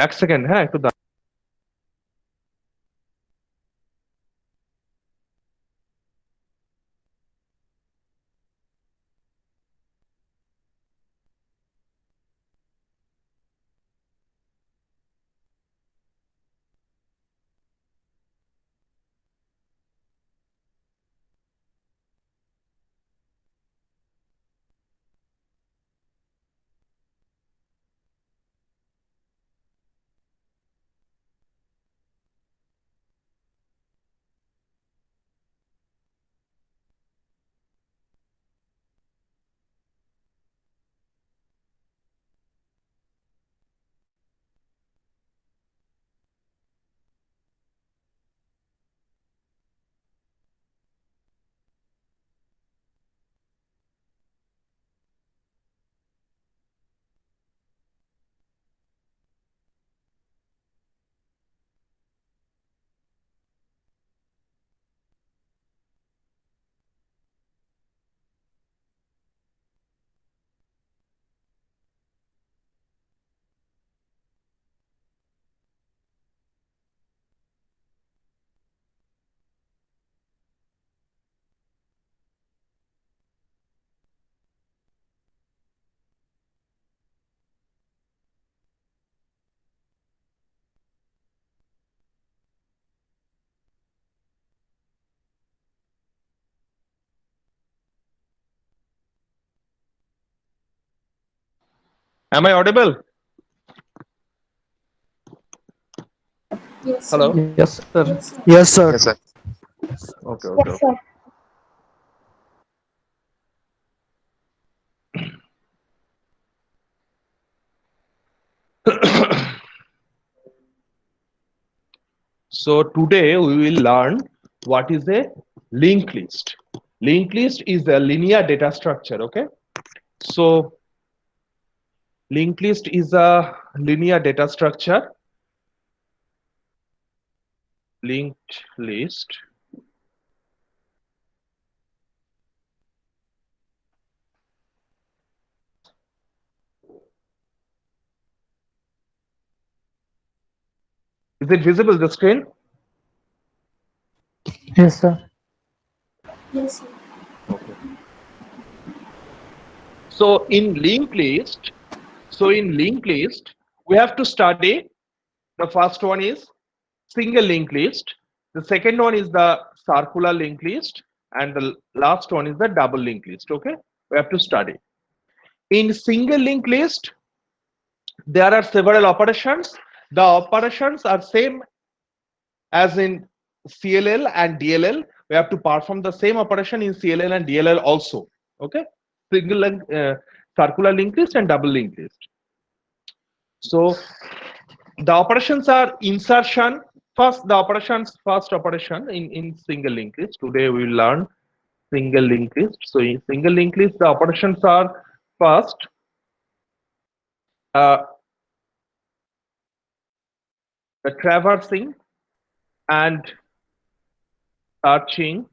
এক সেকেন্ড, হ্যাঁ একটু Am I audible? Yes, sir. Hello. Yes, sir. Yes, sir. Yes, sir. Okay, okay, Yes, okay. sir. So today we will learn what is a linked list. Linked list is a linear data structure. Okay. So linked list is a linear data structure. Linked list. Is it visible the screen? Yes, sir. Yes, sir. Okay. So in linked list, we have to study. The first one is single linked list. The second one is the circular linked list, and the last one is the double linked list. Okay, we have to study. In single linked list, there are several operations. The operations are same as in CLL and DLL. We have to perform the same operation in CLL and DLL also. Okay, single link, circular linked list and double linked list. So the operations are insertion. First operation in single linked list. Today we will learn single linked list. So in single linked list, the operations are first uh, the traversing and searching,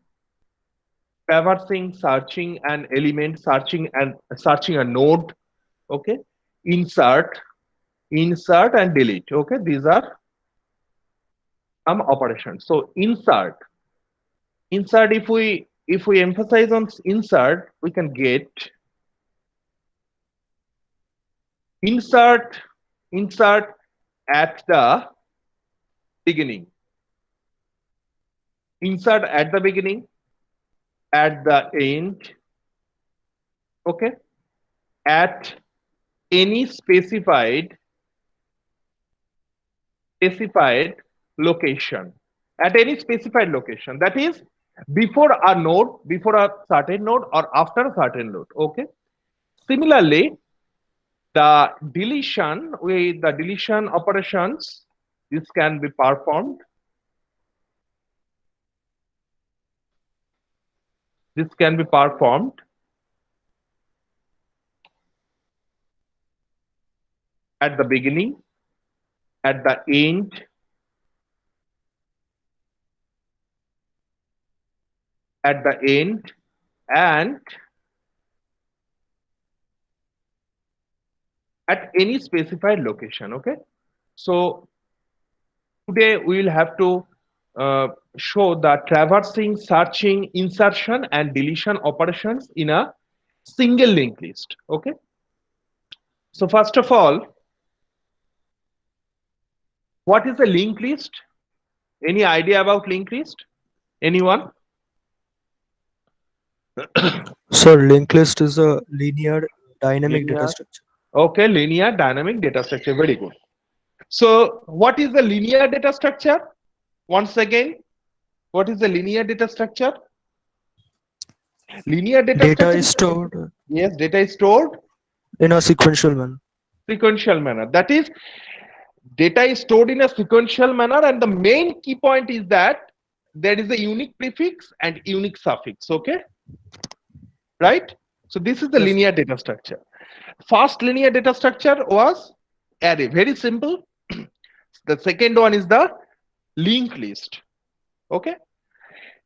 searching an element, searching a node. Okay, insert, insert and delete. Okay, these are some operations. So insert, if we emphasize on insert, we can get insert, insert at the beginning, insert at the beginning, at the end. Okay, at any specified location, at any specified location, that is before a node, before a certain node or after a certain node. Okay, similarly the deletion, with the deletion operations, this can be performed, this can be performed at the beginning, at the end, at the end, and at any specified location. Okay, So today we will have to show the traversing, searching, insertion and deletion operations in a single linked list. Okay. So first of all, what is a linked list? Any idea about linked list? Anyone? So linked list is a linear dynamic data Linear. structure. Okay, linear dynamic data structure. Very good. So what is the linear data structure? Once again, what is the linear data structure? Linear data Data structure. is stored Yes, data is stored in a sequential manner. sequential manner. That is, data is stored in a sequential manner, and the main key point is that there is a unique prefix and unique suffix. Okay, right? So this is the Yes. linear data structure. First linear data structure was array. Very simple. The second one is the linked list. Okay,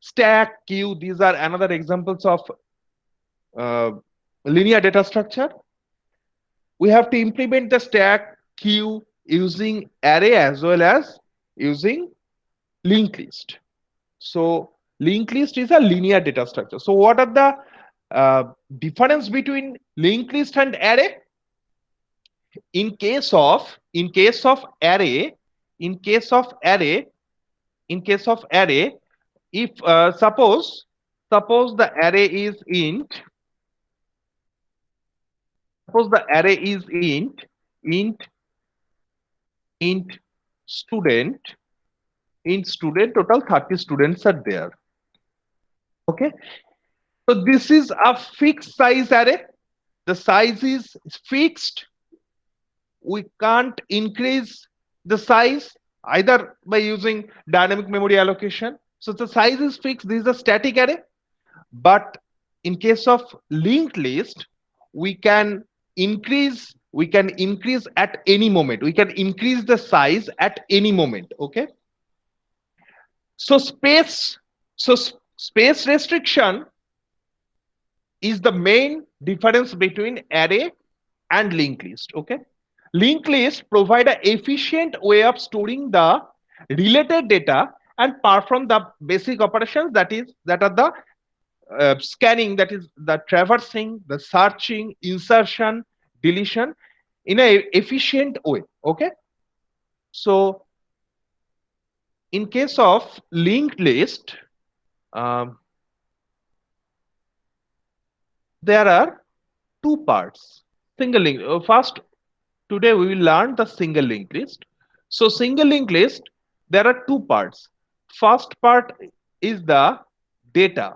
stack, queue. These are another examples of uh, linear data structure. We have to implement the stack, queue using array as well as using linked list. So linked list is a linear data structure. So what are the difference between linked list and array? In case of array, in case of array, in case of array, if suppose the array is int, suppose the array is int int student, int student, total 30 students are there. Okay, so this is a fixed size array. The size is fixed. We can't increase the size either by using dynamic memory allocation. So the size is fixed. This is a static array. But in case of linked list, we can increase at any moment. We can increase the size at any moment. Okay. So space restriction is the main difference between array and linked list. Okay, linked list provide an efficient way of storing the related data and perform the basic operations, that are the scanning, that is the traversing, the searching, insertion, deletion in a efficient way. Okay, so in case of linked list, um, there are two parts. Single link. First, today we will learn the single linked list. So single linked list, there are two parts. First part is the data.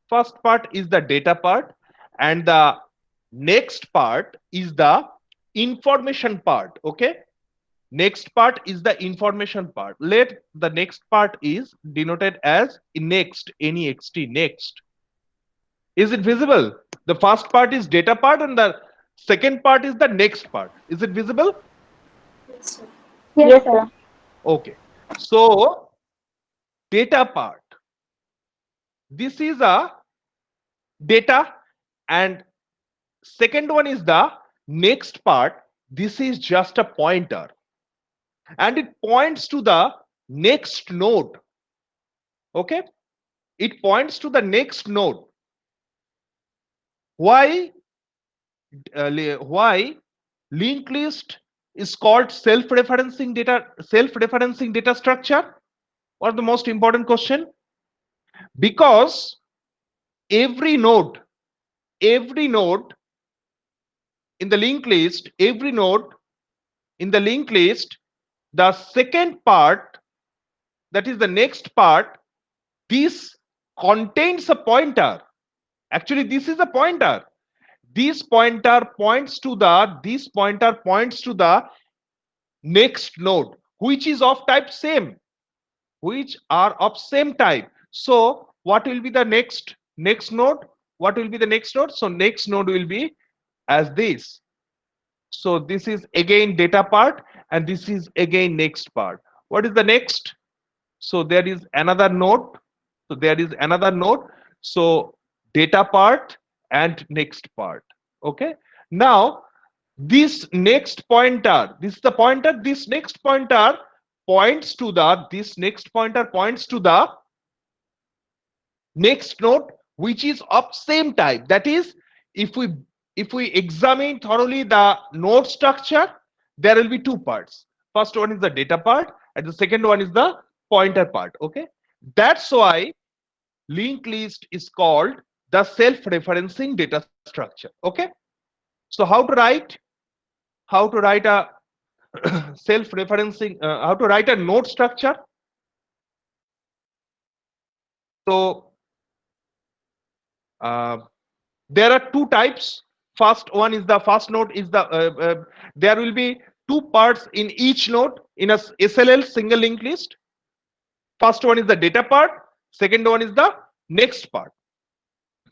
First part is the data part, and the next part is the information part. Okay. Next part is the information part. Let the next part is denoted as next, next, next. Is it visible? The first part is data part and the second part is the next part. Is it visible? Yes, sir. Yes, sir. Okay. So data part. This is a data, and second one is the next part. This is just a pointer and it points to the next node. Okay. It points to the next node. Why why linked list is called self-referencing data structure? What the most important question? Because every node in the linked list, every node in the linked list, the second part, that is the next part, this contains a pointer. Actually, this is a pointer. This pointer points to the next node, which is of type same, which are of same type. So what will be the next node? What will be the next node? So next node will be as this. So this is again data part and this is again next part. What is the next? So there is another node. So data part and next part. Okay. Now this next pointer, this is the pointer, this next pointer points to the, this next pointer points to the next node which is of same type. That is, if we examine thoroughly the node structure, there will be two parts. First one is the data part and the second one is the pointer part. Okay, that's why linked list is called the self-referencing data structure. Okay, so how to write a self-referencing, how to write a node structure. So there are two types. First one is the first node is the there will be two parts in each node in a SLL, single linked list. First one is the data part, second one is the next part.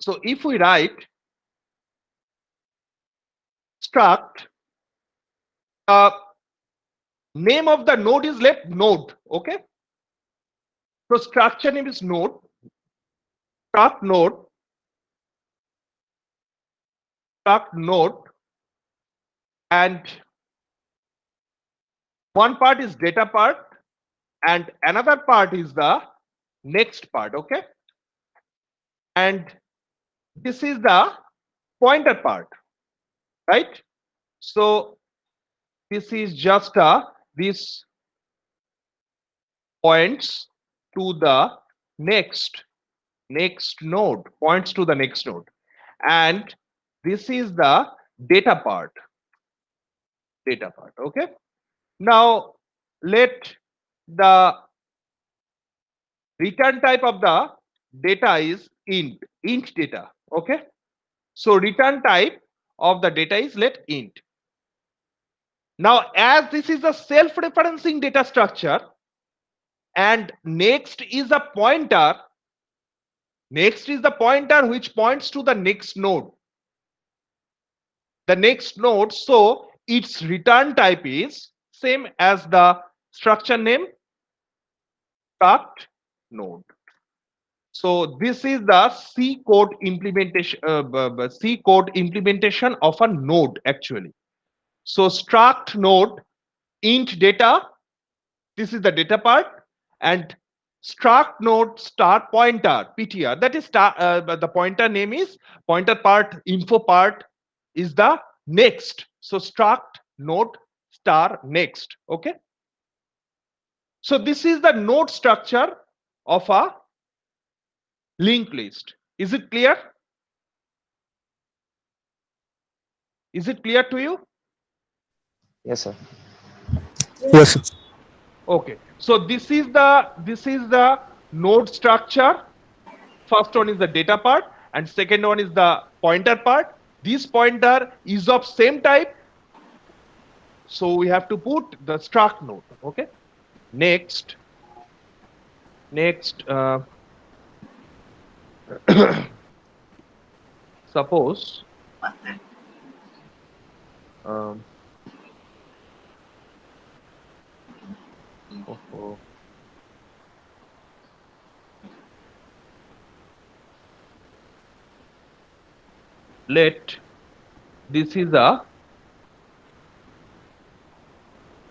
So if we write struct, name of the node is left node. Okay, so structure name is node, struct node, and one part is data part and another part is the next part. Okay, and this is the pointer part, right? So this is just this points to the next node, points to the next node, and this is the data part. Okay, now let the return type of the data is int data. Okay, so return type of the data is let int. Now as this is a self-referencing data structure and next is a pointer, next is the pointer which points to the next node, so its return type is same as the structure name, struct node. So this is the C code implementation, of a node actually. So struct node int data, this is the data part, and struct node star pointer ptr, that is the pointer name is pointer part, info part is the next. So struct node star next. Okay, so this is the node structure of a linked list. Is it clear? Is it clear to you? Yes, sir. Yes, sir. Okay, so this is the node structure. First one is the data part and second one is the pointer part. This pointer is of same type, so we have to put the struct node. Okay, next suppose oh, oh. Let this is a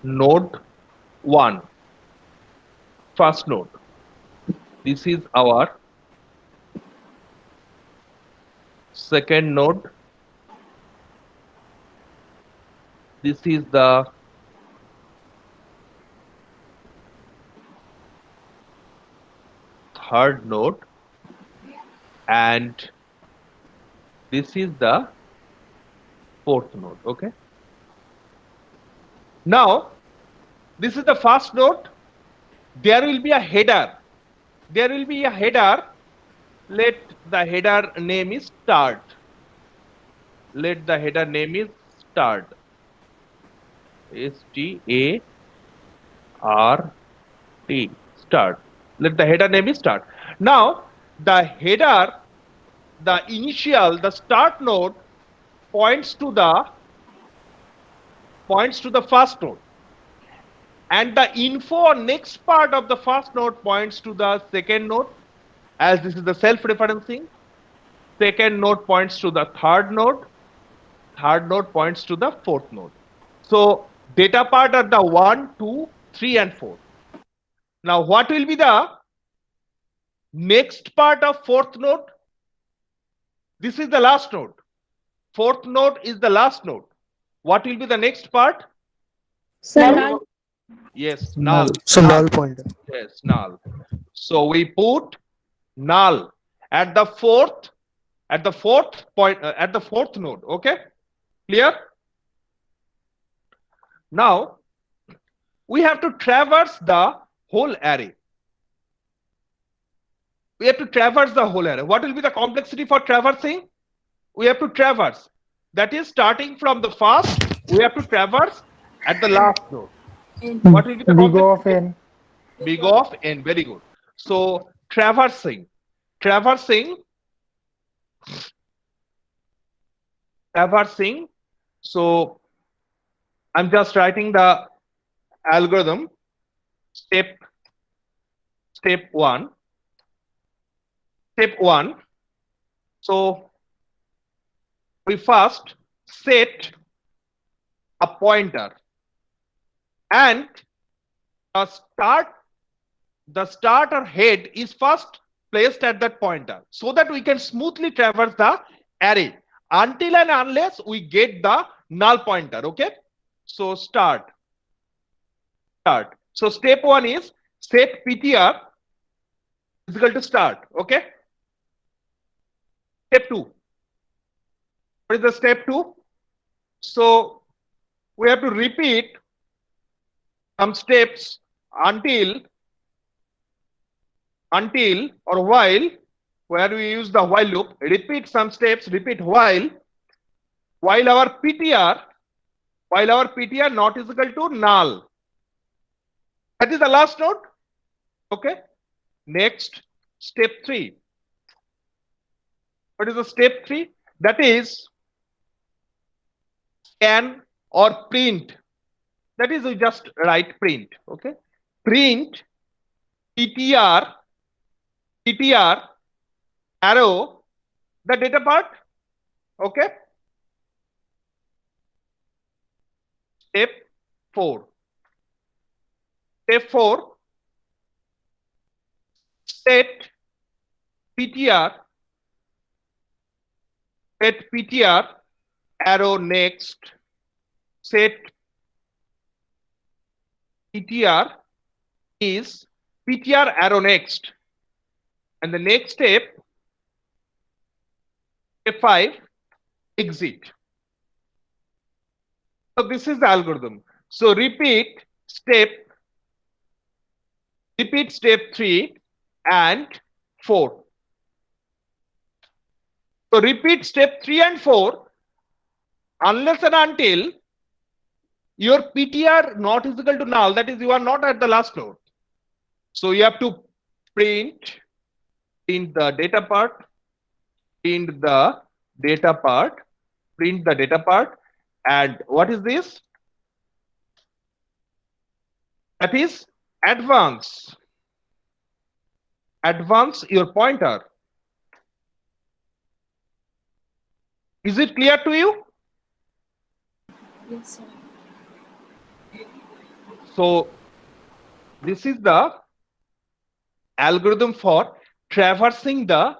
node 1, first node. This is our second node. This is the third node, and this is the fourth node. Okay, now this is the first node. There will be a header. Let the header name is start. Let the header name is start. START. Start. Let the header name is start. Now the header, the initial, the start node points to the first node, and the info next part of the first node points to the second node, as this is the self-referencing. Second node points to the third node, third node points to the fourth node. So data part are the 1, 2, 3 and 4. Now what will be the next part of fourth node? This is the last node. Fourth node is the last node. What will be the next part? Sir, Null. Yes, Null. null. So null pointer. Yes, null. So we put null at the fourth point at the fourth node. Okay, clear? Now we have to traverse the whole array. We have to traverse the whole array. What will be the complexity for traversing? We have to traverse. That is, starting from the first, we have to traverse at the last node. What will be the Big O of complexity? n. Big of n. Very good. So traversing. So I'm just writing the algorithm. Step 1. Step 1. So we first set a pointer, and the starter head is first placed at that pointer so that we can smoothly traverse the array until and unless we get the null pointer. Okay, so start. So step 1 is set ptr is equal to start. Okay, step 2. What is the step 2? So we have to repeat some steps until or while, where we use the while loop. Repeat some steps, repeat while our ptr not is equal to null. That is the last node. Okay, next, step 3. What is the step 3? That is scan or print. That is, we just write print. Okay, print ptr arrow the data part. Okay, step 4. Step 4, set ptr arrow next. Set ptr is ptr arrow next, and the next step 5, exit. So this is the algorithm. So repeat step 3 and 4. So repeat step 3 and 4 unless and until your ptr not is equal to null, that is, you are not at the last node. So you have to print the data part, and what is this? That is advance your pointer. Is it clear to you? yes, sir. So this is the algorithm for traversing the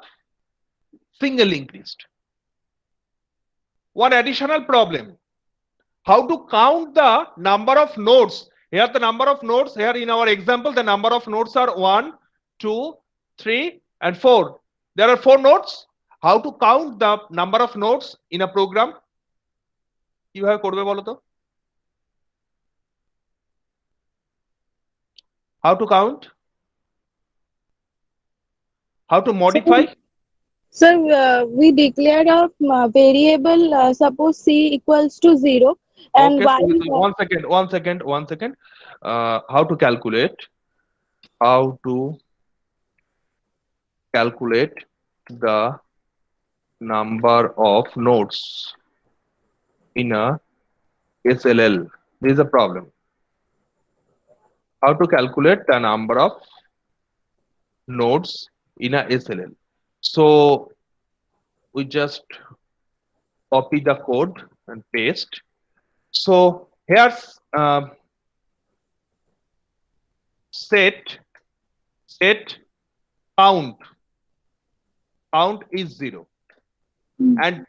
single linked list. One additional problem: how to count the number of nodes. Here the number of nodes, here in our example, the number of nodes are 1, 2, 3 and 4. There are 4 nodes. How to count the number of nodes in a program? কিভাবে করবে বলো তো? How to count? How to modify? Sir, we declared a variable, suppose c equals to 0 and Okay, y. so one second. How to calculate? How to calculate the number of nodes in a SLL? This is a problem. How to calculate the number of nodes in a SLL? So we just copy the code and paste. So here's set count. Count is 0 Hmm. and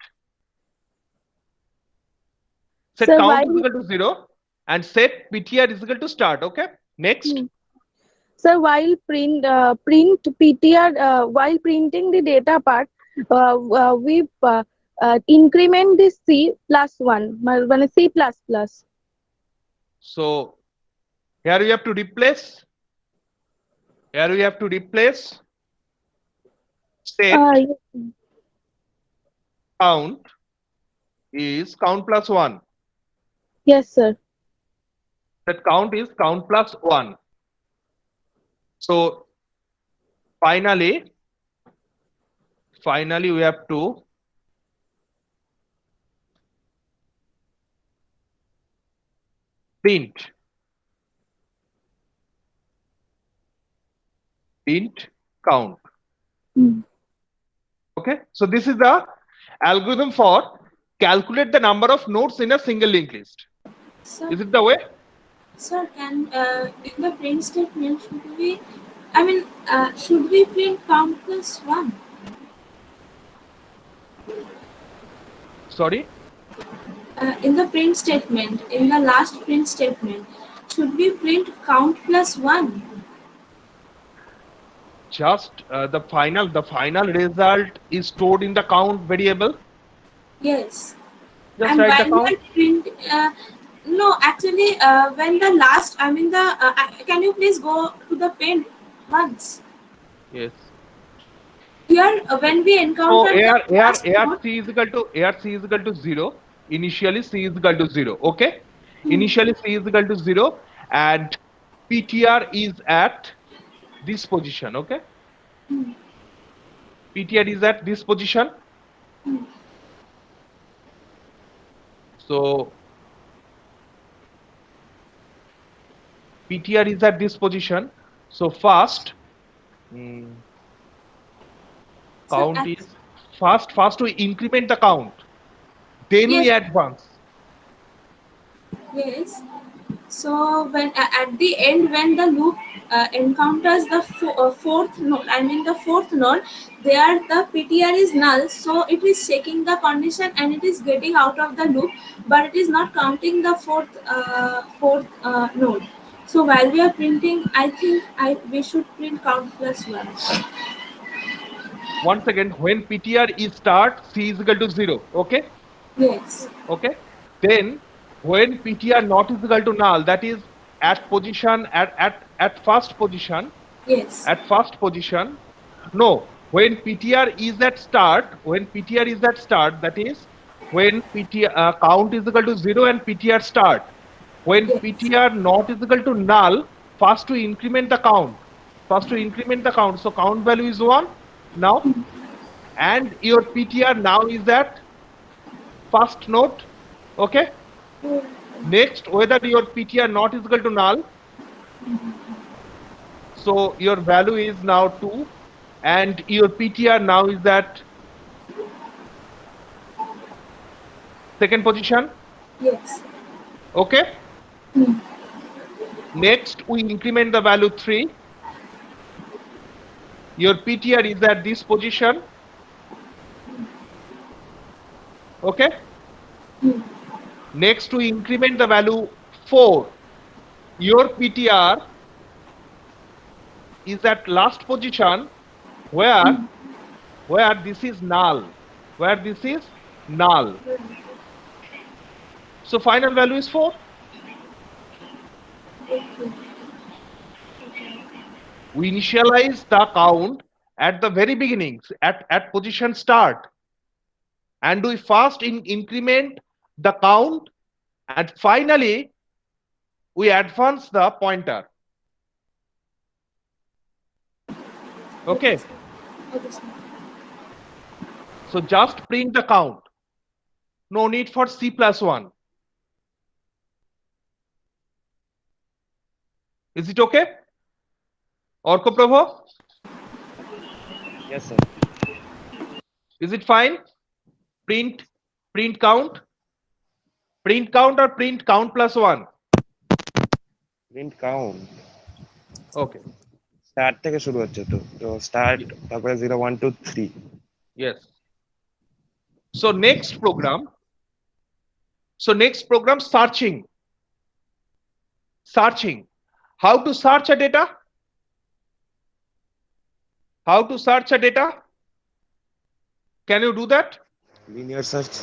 set So count is while equal to 0 and set PTR is equal to start. Okay. Next. hmm. So while print PTR while printing the data part, we increment the C plus one, C plus plus. So here we have to replace. Here we have to replace set Yes. count is count plus 1. Yes, sir. That count is count plus 1. So finally we have to print count. Hmm. Okay. So this is the algorithm for calculate the number of nodes in a single linked list. Sir, Is it the way? sir, can in the print statement should we print count plus one? Sorry. In the print statement, in the last print statement, should we print count plus one? Just the final result is stored in the count variable. Yes. Just And write the while we count. are print, no, actually, when the last, can you please go to the print once? Yes. Here, when we So encounter the last node, C is equal to 0. Initially C is equal to 0. Okay. hmm, Initially C is equal to 0 and PTR is at this position. Okay. PTR is at this position. So PTR is at this position. So first so count is first we increment the count. Then we yes, advance. yes. So when at the end, when the loop encounters the fourth node, the fourth node, there the PTR is null. So it is checking the condition and it is getting out of the loop, but it is not counting the fourth node. So while we are printing, I think we should print count plus one. Once again, when PTR is start, C is equal to 0. Okay. Yes. Okay. Then when PTR not is equal to null, that is at position at first position. Yes. At first position. No, when PTR is at start, that is when PTR count is equal to 0 and PTR start. When Yes. PTR not is equal to null, first to increment the count. So count value is 1 now, and your PTR now is at first node. Okay. Next, whether your PTR not is equal to null, so your value is now 2 and your PTR now is at second position. Yes. Okay. Next, we increment the value 3. Your PTR is at this position. Okay. Next, we increment the value 4. Your PTR is at last position where this is null. So final value is 4. We initialize the count at the very beginning, at position start, and we first increment the count, and finally we advance the pointer. Okay. Okay, sir. So just print the count. No need for C plus 1. Is it okay? Orko Prabhu? Yes, sir. Is it fine? Print count. Print count or print count plus 1? Print count. Okay. Start থেকে শুরু হচ্ছে তো। তো start তারপরে 0 1 2 3. Yes. So next program. Searching. Searching. How to search a data? How to search a data? Can you do that? Linear search.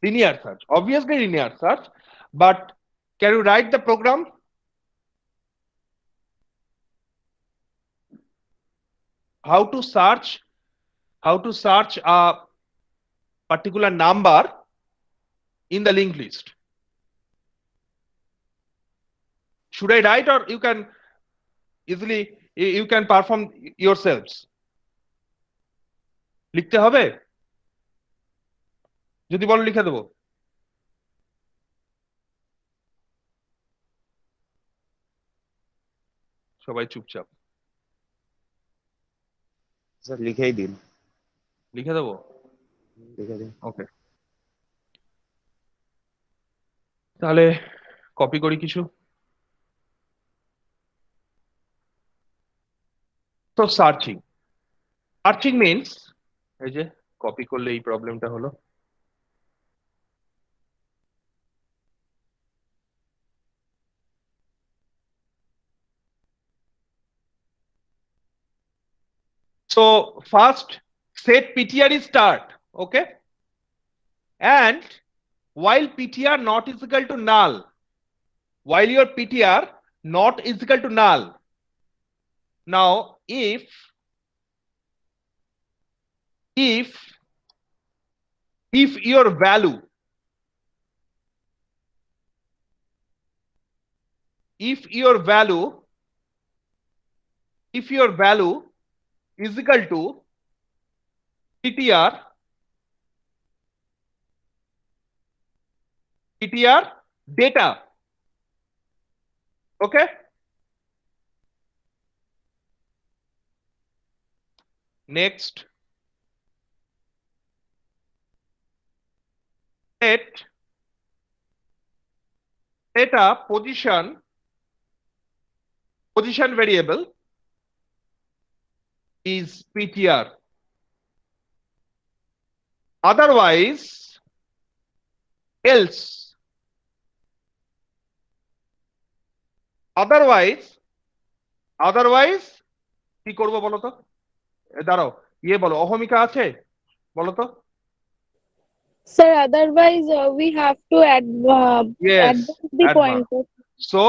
Linear search. Obviously linear search. But can you write the program? How to search a particular number in the linked list? Should I write, or you can easily you can perform yourselves? লিখতে হবে? যদি বলো লিখে দেবো। সবাই চুপচাপ। Sir লিখেই দিন। লিখে দেবো? লিখে দিন। ওকে। তাহলে কপি করি কিছু। তো সার্চিং মিনস, এই যে কপি করলে এই প্রবলেমটা হলো। So first set PTR is start, okay? And while PTR not is equal to null, while your PTR not is equal to null, now if your value, if your value is equal to PTR data, okay? Next, set a position variable is PTR. Otherwise কি করব বলো তো? দাঁড়াও, বলো, অহমিকা আছে, বলো তো। Sir, otherwise we have to Yes, advance the advance. pointer. So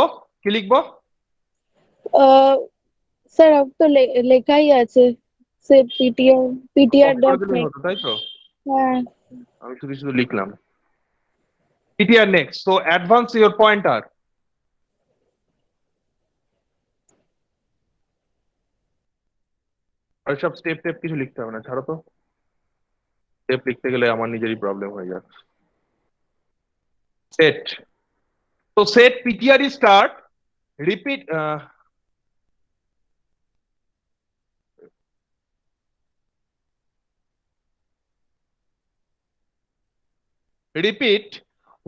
কি লিখবো? স্যার अब তো লেখাই আছে সে পিটিআর Copy করে ডট দিলেই নেক্সট। হতো, তাই তো? হ্যাঁ, আমি শুধু লিখলাম PTR next. So advance your pointer. আর সব স্টেপ কিছু লিখতে হবে না, ছাড়ো তো। স্টেপ লিখতে গেলে আমার নিজেরই প্রবলেম হয়ে যাচ্ছে। সেট, তো set PTR is start, repeat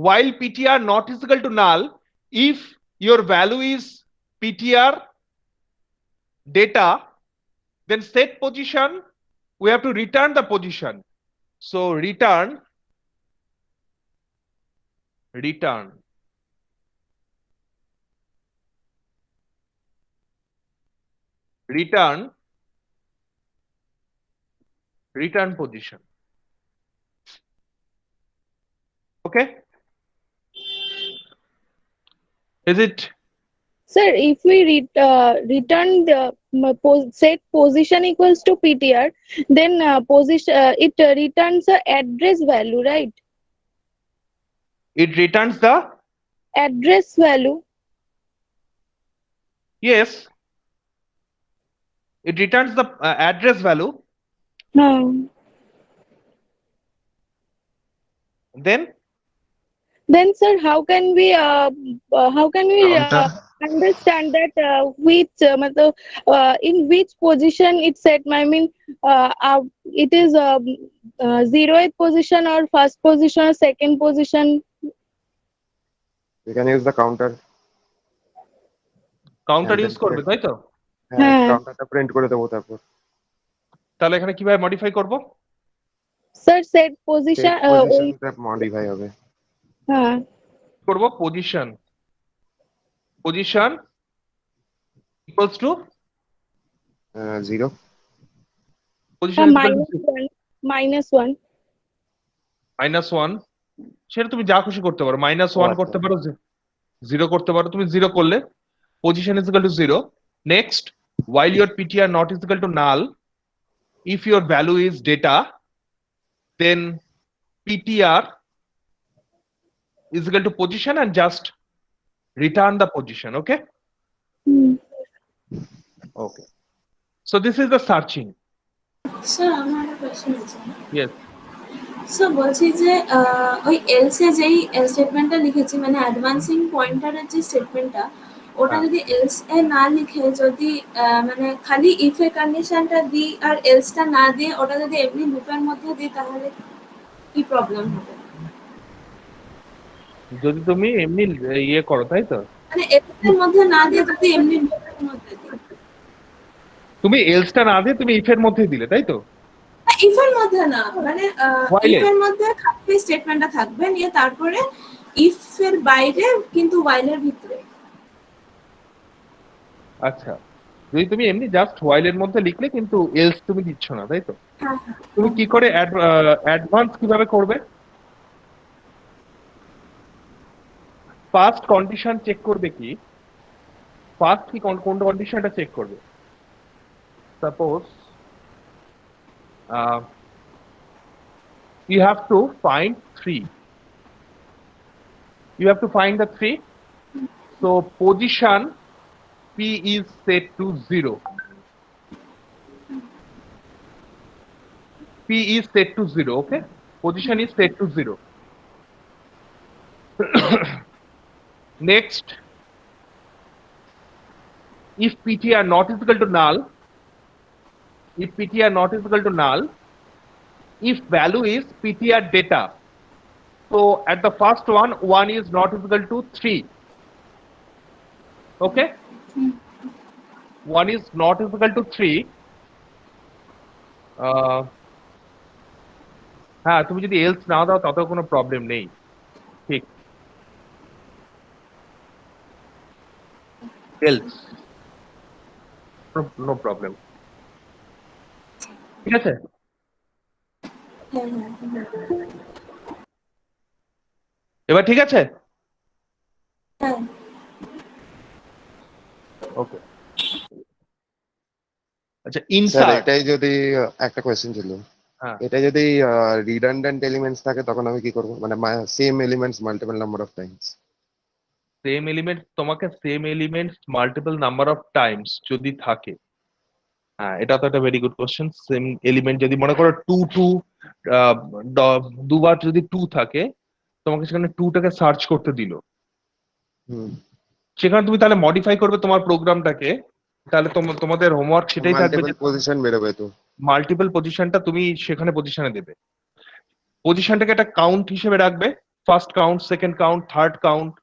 while PTR not is equal to null, if your value is PTR data, then set position, we have to return the position. So return position, okay? Is it? sir, if we return the set position equals to PTR, then position it returns the address value, right? It returns the, Address value. yes, it returns the address value. Then Then sir, how can we Counter. understand that which in which position it's set. I mean, it is zeroth position or first position or second position. You can use the counter. Counter And use then করবে, তাই তো? হ্যাঁ, হ্যাঁ। কাউন্টারটা print করে দেবো তারপর। তাহলে এখানে কিভাবে মডিফাই করব? Sir, set position. Set পজিশনটা মডিফাই হবে। হ্যাঁ। করব পজিশন ইকুয়ালস টু 0 পজিশন -1 -1, সেটা তুমি যা খুশি করতে পারো, -1 আচ্ছা। করতে পারো, 0 করতে পারো। তুমি 0 করলে position is equal to 0. Next, while your ptr not is equal to null, if your value is data, then ptr is equal to position and just return the position. Okay. Okay. So this is the searching. Sir আমার একটা question আছে। Yes. Sir বলছি যে ওই else যেই স্টেটমেন্টটা লিখেছি, মানে advancing পয়েন্টারের যে স্টেটমেন্টটা, ওটা হ্যাঁ। যদি এলস এ না লিখে যদি মানে খালি ইফ এর কন্ডিশনটা দিই আর এলসটা না দিয়ে ওটা যদি এমনি লুপের মধ্যে দিই, তাহলে কি প্রবলেম হবে? যদি তুমি এমনি ইয়ে করো, তাই তো? মানে এলস এর মধ্যে না দিয়ে যদি এমনি লুপের মধ্যে দিই, তুমি এলসটা না দিয়ে তুমি ইফ এর মধ্যে দিলে, তাই তো? ইফ এর মধ্যে না, মানে While ইফ এর মধ্যে থাকবে স্টেটমেন্টটা থাকবে, নিয়ে তারপরে ইফ এর বাইরে কিন্তু while এর ভিতরে। আচ্ছা, যদি তুমি এমনি জাস্ট while এর মধ্যে লিখলে কিন্তু এলস তুমি দিচ্ছ না, তাই তো? হ্যাঁ তুমি কি করে অ্যাডভান্স কিভাবে করবে? ফার্স্ট কন্ডিশন চেক করবে কি? ফার্স্ট কি কোন কন্ডিশনটা চেক করবে? Suppose you have to find 3. You have to find the 3. So position p is set to 0. P is set to 0. Okay, position is set to 0. Next, if ptr not is equal to null, if value is ptr data, so at the first one, 1 is not equal to 3. Okay, 1 is not equal to 3. হ্যাঁ, তুমি যদি else না দাও তাতেও কোনো problem নেই, ঠিক? Else no problem, ঠিক আছে? এবার ঠিক আছে? হ্যাঁ। ওকে। আচ্ছা, স্যার ইনসার্ট। এটাই যদি একটা কোয়েশ্চেন ছিল, হ্যাঁ, এটা যদি রিডান্ডেন্ট এলিমেন্টস থাকে তখন আমি কি করব? মানে same elements multiple number of times. Same element, তোমাকে same elements multiple number of times যদি থাকে, হ্যাঁ, এটা তো একটা very good question. Same element যদি মনে করো 2 দুবার যদি 2 থাকে, তোমাকে সেখানে 2টাকে সার্চ করতে দিল, সেখানে তুমি তাহলে মডিফাই করবে তোমার প্রোগ্রামটাকে, তাহলে তোমাদের হোমওয়ার্ক সেটাই থাকবে যে মাল্টিপল পজিশন বেরোবে তো। মাল্টিপল পজিশনটা তুমি সেখানে পজিশনে দেবে। পজিশনটাকে একটা কাউন্ট হিসেবে রাখবে, first count, second count, third count.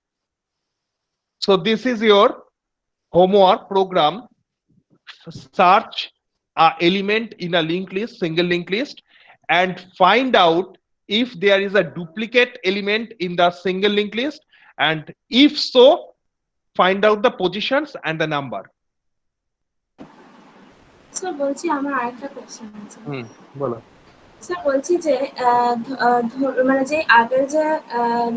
So this is your homework program. Search a element in a linked list, single linked list, and find out if there is a duplicate element in the single linked list, and if so, find out the positions and the number. Sir বলছি, আমার আরেকটা question আছে। বলো। Sir বলছি যে মানে যে আগের যে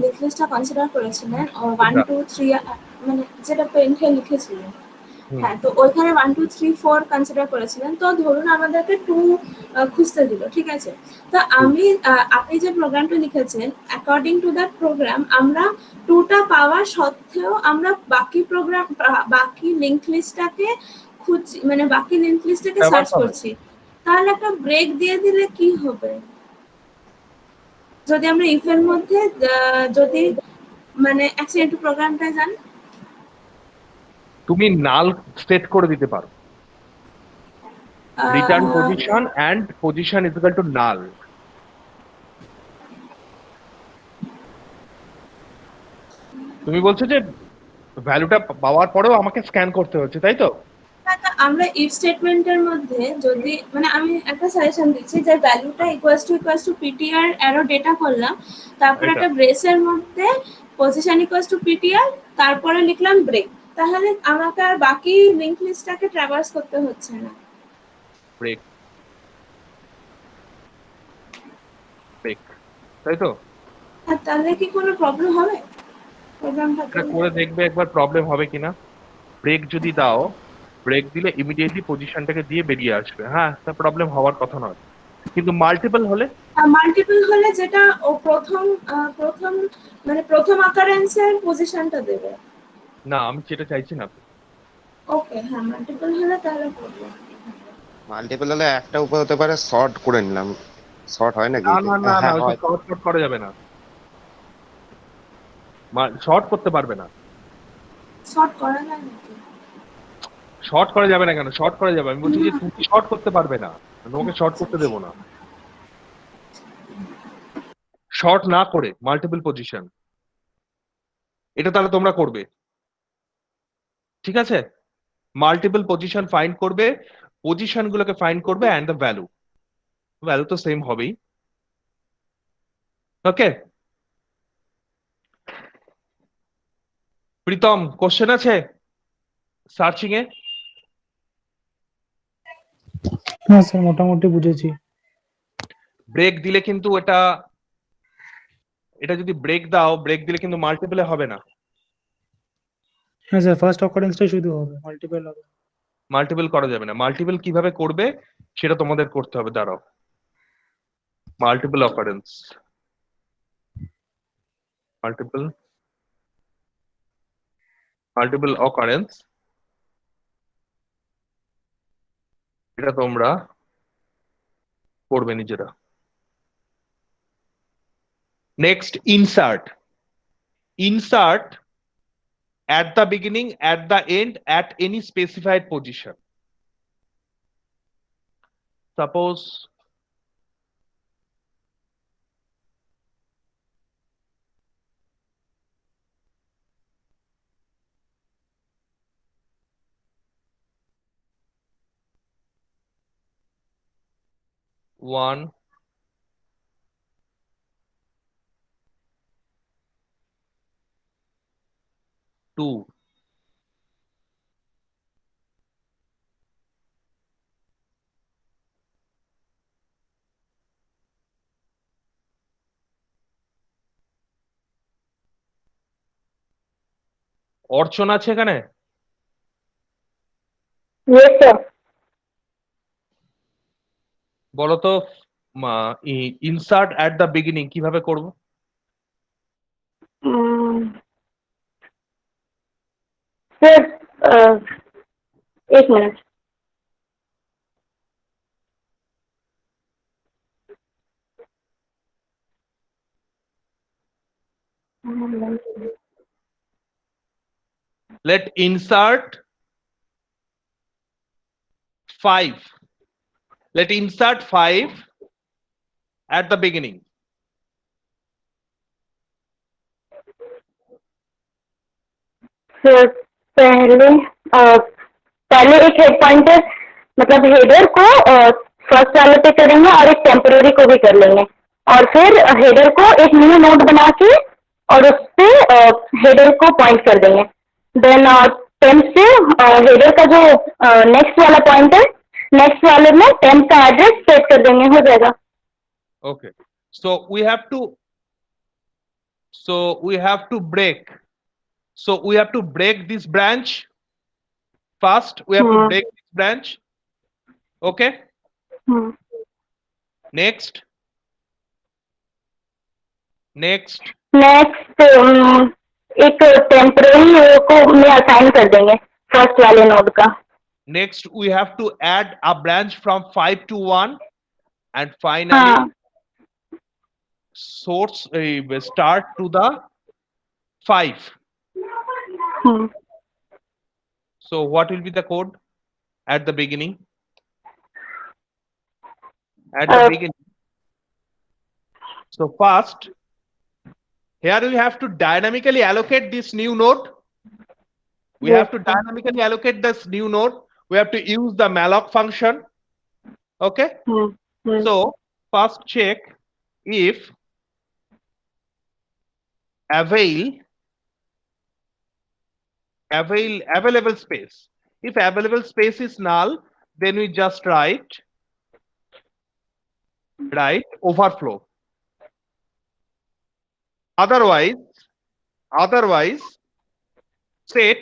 লিঙ্ক লিস্টটা কনসিডার করেছিলেন 1 2 3, মানে যেটা পেন্টে লিখেছিলেন, হ্যাঁ, তো ওইখানে 1 2 3 4 কনসিডার করেছিলেন। তো ধরুন আমাদেরকে 2 খুঁজতে দিল, ঠিক আছে? তো আপনি যে প্রোগ্রামটা লিখেছেন, অ্যাকর্ডিং টু দ্যাট প্রোগ্রাম আমরা 2টা পাওয়া সত্ত্বেও আমরা বাকি লিঙ্ক লিস্টটাকে খুঁজছি, মানে বাকি লিঙ্ক লিস্টটাকে সার্চ করছি, তাহলে একটা ব্রেক দিয়ে দিলে কি হবে? যদি আমরা ইফ এর মধ্যে যদি মানে একটু প্রোগ্রামটা জান। তুমি নাল সেট করে দিতে পারো, return position and position is equal to null. তুমি বলছো যে ভ্যালুটা পাওয়ার পরেও আমাকে স্ক্যান করতে হচ্ছে, তাই তো? আমরা ইফ স্টেটমেন্টের মধ্যে যদি মানে আমি একটা সাজেশন দিচ্ছি যে ভ্যালুটা equals to PTR arrow data করলাম, তারপর এটা। একটা ব্রেসের মধ্যে পজিশন ইকুয়ালস টু পিটিআর, তারপরে লিখলাম ব্রেক, তাহলে আমাকে আর বাকি লিংক লিস্টটাকে ট্রাভার্স করতে হচ্ছে না। ব্রেক ব্রেক, তাই তো? আর তাহলে কি কোনো প্রবলেম হবে প্রোগ্রামটা? এটা করে দেখবে একবার প্রবলেম হবে কিনা। ব্রেক যদি দাও, ব্রেক দিলে ইমিডিয়েটলি পজিশনটাকে দিয়ে বেরিয়ে আসবে, হ্যাঁ, তা প্রবলেম হওয়ার কথা নয়। কিন্তু মাল্টিপল হলে, মাল্টিপল হলে যেটা ও প্রথম মানে প্রথম আকারেন্সের পজিশনটা দেবে। না আমি সেটা চাইছি না। ওকে, হ্যাঁ মাল্টিপল হলে তাহলে প্রবলেম। মাল্টিপল হলে একটা উপায় হতে পারে শর্ট করে নিলাম। শর্ট হয় নাকি? না না না না, হ্যাঁ ওইসব হয়। শর্ট করা যাবে না, শর্ট করতে পারবে না। শর্ট করা যায় নাকি? শর্ট করা যাবে না কেন? শর্ট করা যাবে, আমি বলছি যে তুমি শর্ট করতে পারবে না, তোমাকে শর্ট করতে দেবো না। শর্ট না করে মাল্টিপল পজিশন, এটা তাহলে তোমরা করবে, ঠিক আছে? মাল্টিপল পজিশন ফাইন্ড করবে, পজিশন গুলোকে ফাইন্ড করবে এন্ড দ্য ভ্যালু, ভ্যালু তো সেম হবেই। ওকে, প্রীতম কোশ্চেন আছে সার্চিং এ? হ্যাঁ স্যার, মোটামুটি বুঝেছি। ব্রেক দিলে কিন্তু এটা এটা যদি ব্রেক দাও, ব্রেক দিলে কিন্তু মাল্টিপলে হবে না। হ্যাঁ স্যার, ফার্স্ট অকারেন্সটাই শুধু হবে, মাল্টিপল হবে। মাল্টিপল করা যাবে না। মাল্টিপল কিভাবে করবে সেটা তোমাদের করতে হবে, দাঁড়াও। Multiple occurrence, multiple multiple occurrence, এটা তোমরা করবে নিজেরা। Next, insert. Insert at the beginning, at the end, at any specified position. Suppose one, two, অর্চনা আছে এখানে? Yes, sir. বলো তো ইনসার্ট অ্যাট দ্য বিগিনিং কিভাবে করব? Sir, एक minute. Let insert 5. Let insert 5 at the beginning. Sir, पहले एक head pointer मतलब हेडर को फर्स्ट वाले पे करेंगे और एक टेम्पररी को भी कर लेंगे, और फिर हेडर को एक न्यू नोड बना के और उस पे हेडर को पॉइंट कर देंगे. देन टेम्प से हेडर का जो नेक्स्ट वाला पॉइंट है, नेक्स्ट वाले में टेम्प का एड्रेस सेट कर देंगे, हो जाएगा. Okay, so we have to break. So we have to break this branch first. We have to break this branch. Okay, next एक टेम्पररी को में असाइन कर देंगे फर्स्ट वाले नोड का. next we have to add a branch from 5 to 1, and finally source start to the 5. So what will be the code at the beginning? At the beginning. So first, here we have to dynamically allocate this new node. We have to dynamically allocate this new node. We have to use the malloc function. Okay. So first check if available space. If available space is null, then we just write overflow. Otherwise set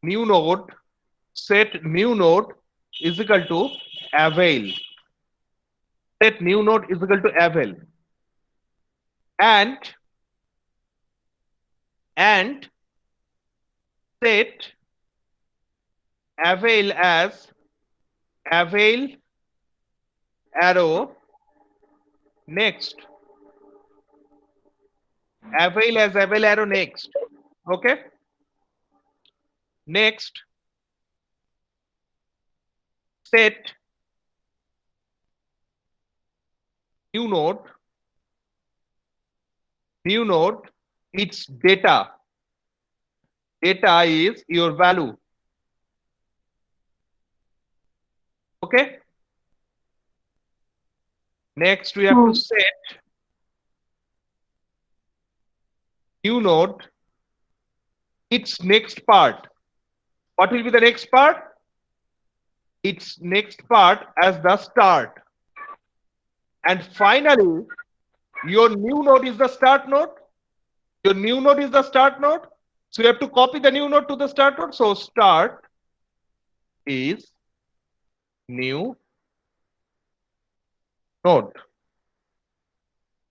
new node is equal to avail. Set new node is equal to avail. And set avail as avail arrow next. Avail as avail arrow next. Okay. Next, set new node its data is your value. Okay. Next we have to set new node its next part. What will be the next part? Its next part as the start. And finally, your new node is the start node. Your new node is the start node. So you have to copy the new node to the start node. So start is new node.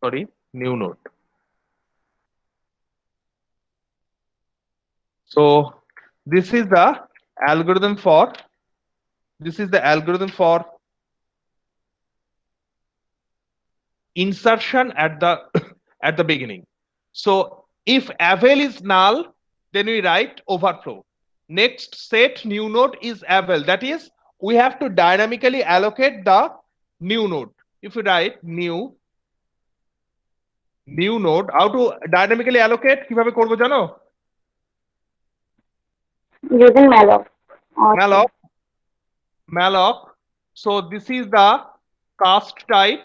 Sorry, new node. So this is the algorithm for insertion at the beginning. So if avail is null, then we write overflow. Next, set new node is avail. That is, we have to dynamically allocate the new node. If we write new node, how to dynamically allocate? কিভাবে করব জানো? Using malloc. Malloc. So this is the cast type.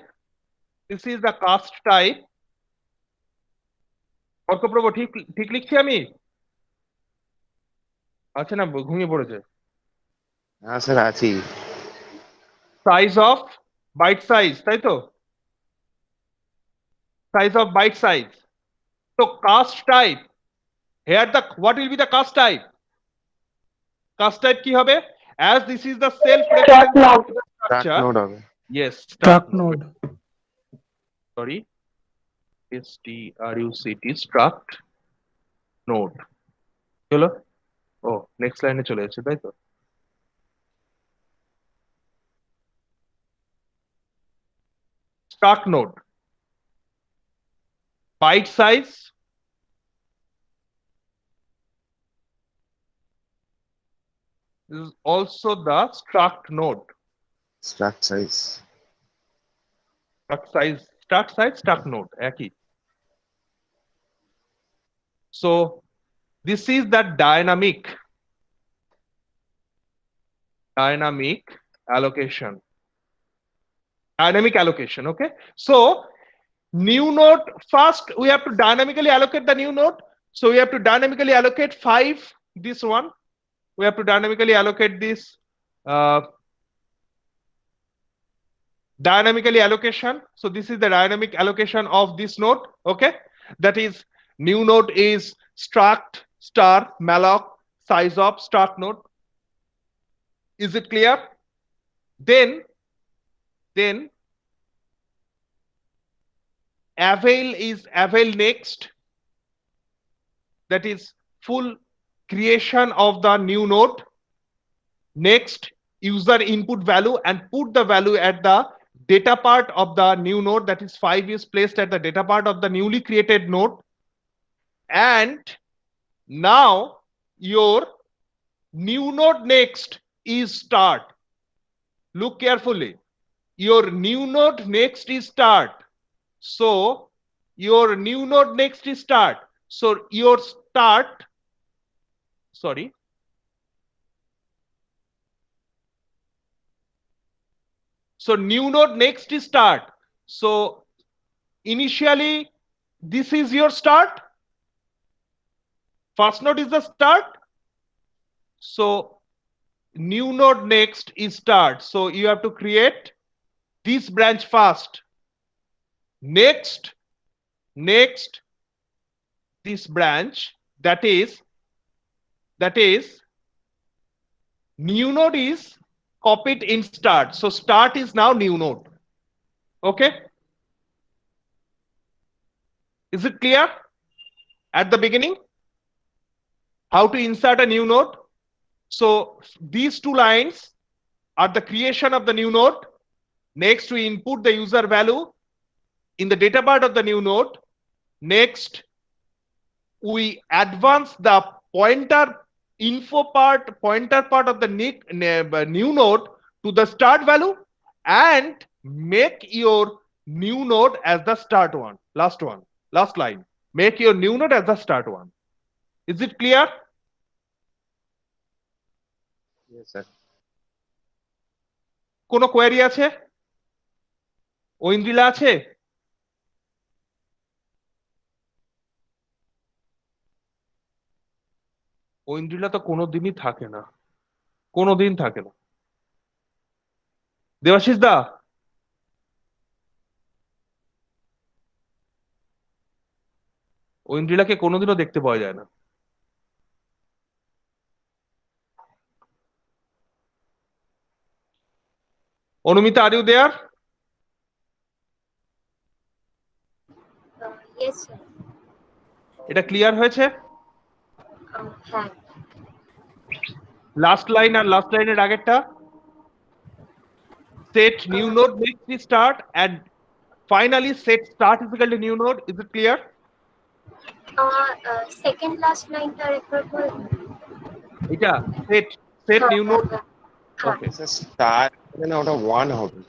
Arkaprabha ঠিক লিখছি আমি? আচ্ছা না, ঘুমিয়ে পড়েছে। হ্যাঁ স্যার আছি। Size of byte size, তাই তো? Size of byte size. So cast type. Here what will be the cast type? Cast type কি হবে? As this is the self-referential structure. node হবে। Yes, Struct node. Sorry. struct struct node. চলো। ও next লাইনে চলে যাচ্ছে, তাই তো? Start node. Byte size is also the struct node. Struct size, struct node একই। So this is the dynamic allocation. Okay. So new node, first we have to dynamically allocate the new node. So we have to dynamically allocate 5, this one. We have to dynamically allocate this dynamically allocation. So this is the dynamic allocation of this node. Okay. That is, new node is struct star malloc size of start node. Is it clear? Then avail is avail next. That is full creation of the new node. Next, user input value and put the value at the data part of the new node. That is 5 is placed at the data part of the newly created node. And now your new node next is start. Look carefully. Your new node next is start. So your new node next is start. So your start, sorry. So new node next is start. So initially this is your start. First node is the start. So new node next is start. So you have to create this branch first. Next this branch, that is new node is copied in start. So start is now new node. Okay. Is it clear at the beginning how to insert a new node? So these two lines are the creation of the new node. Next, we input the user value in the data part of the new node. Next, we advance the pointer part of the new node to the start value and make your new node as the start one. Last line. Make your new node as the start one. Is it clear? Yes, sir. কোনো query আছে? ঐন্দ্রিলা আছে? ঐন্দ্রিলা তো কোনোদিনই থাকে না, কোনোদিন থাকে না। দেবাশিস দা, ঐন্দ্রিলাকে কোনোদিনও দেখতে পাওয়া যায় না। Anumita, are you there? Yes, sir. এটা ক্লিয়ার হয়েছে? হ্যাঁ। লাস্ট লাইন আর লাস্ট লাইনের আগেরটা, set new node next is start and finally set start is equal to new node. Is it clear? Second last line টা refer করুন। এটা set new node. Okay. Sir star হবে না, ওটা 1 হবে।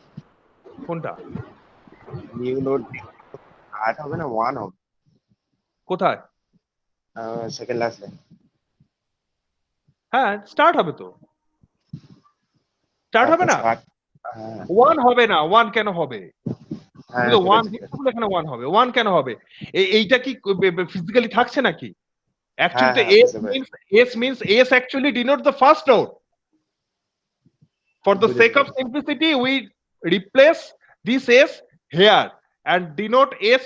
কোনটা? নিউ নোড স্টার্ট হবে না, 1 হবে। কোথায়? Second last line. হ্যাঁ, স্টার্ট হবে তো। স্টার্ট হবে না? হ্যাঁ 1 হবে না। 1 কেন হবে? হ্যাঁ, কিন্তু 1 এখানে 1 হবে। 1 কেন হবে? এইটা কি ফিজিক্যালি থাকছে নাকি? Actually the S means actually denotes the first node. For the sake of simplicity, we replace this S here and denote S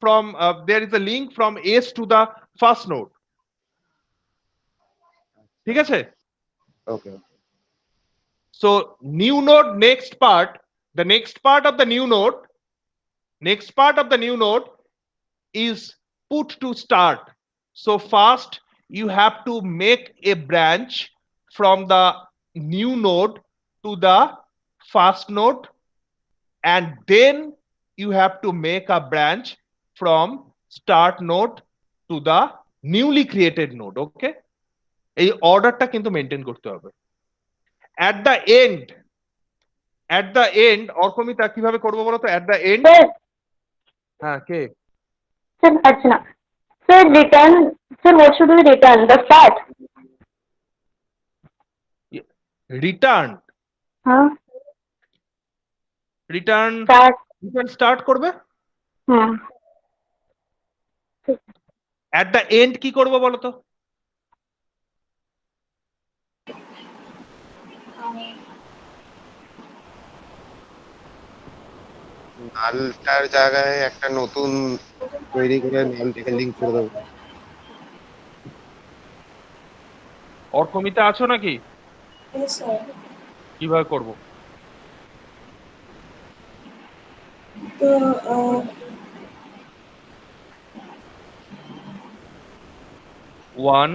from there is a link from S to the first node. ঠিক আছে? ওকে। So new node next part, the next part of the new node is put to start. So first you have to make a branch from the new node to the first node and then you have to make a branch from start node to the newly created node. Okay, এই অর্ডারটা কিন্তু maintain করতে হবে। at the end অর্কমিতা কিভাবে করব বলো তো? at the end, হ্যাঁ কে Sir, Archana. Sir, return. Sir, what should we return? The start. return Huh? return start করবে। at the end কি করব বলো তো? নালটার জায়গায় একটা নতুন তৈরি করে নালটাকে লিংক করে দেবো। অর্কমিতা আছো নাকি? Yes, sir. কিভাবে করব? তো 1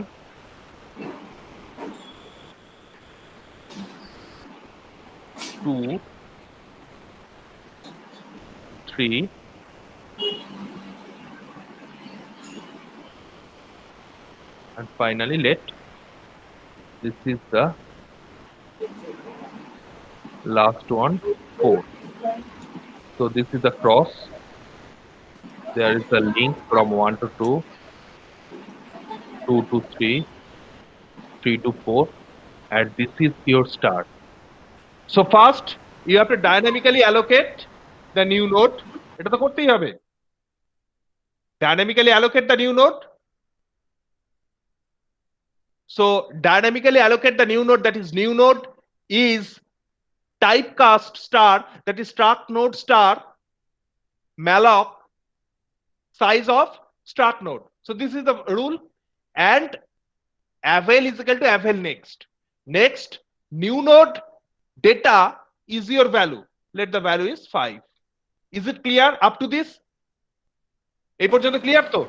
2 3 and finally let This is the last one, 4. So this is the cross. There is the link from 1 to 2, 2 to 3, 3 to 4, and this is your start. So first, you have to dynamically allocate the new node. এটা তো করতেই হবে. Dynamically allocate the new node. So dynamically allocate the new node, that is new node is typecast star, that is struct node star malloc size of struct node. So this is the rule, and avail is equal to avail next. Next, new node data is your value. Let the value is 5. Is it clear up to this? এই পর্যন্ত clear তো?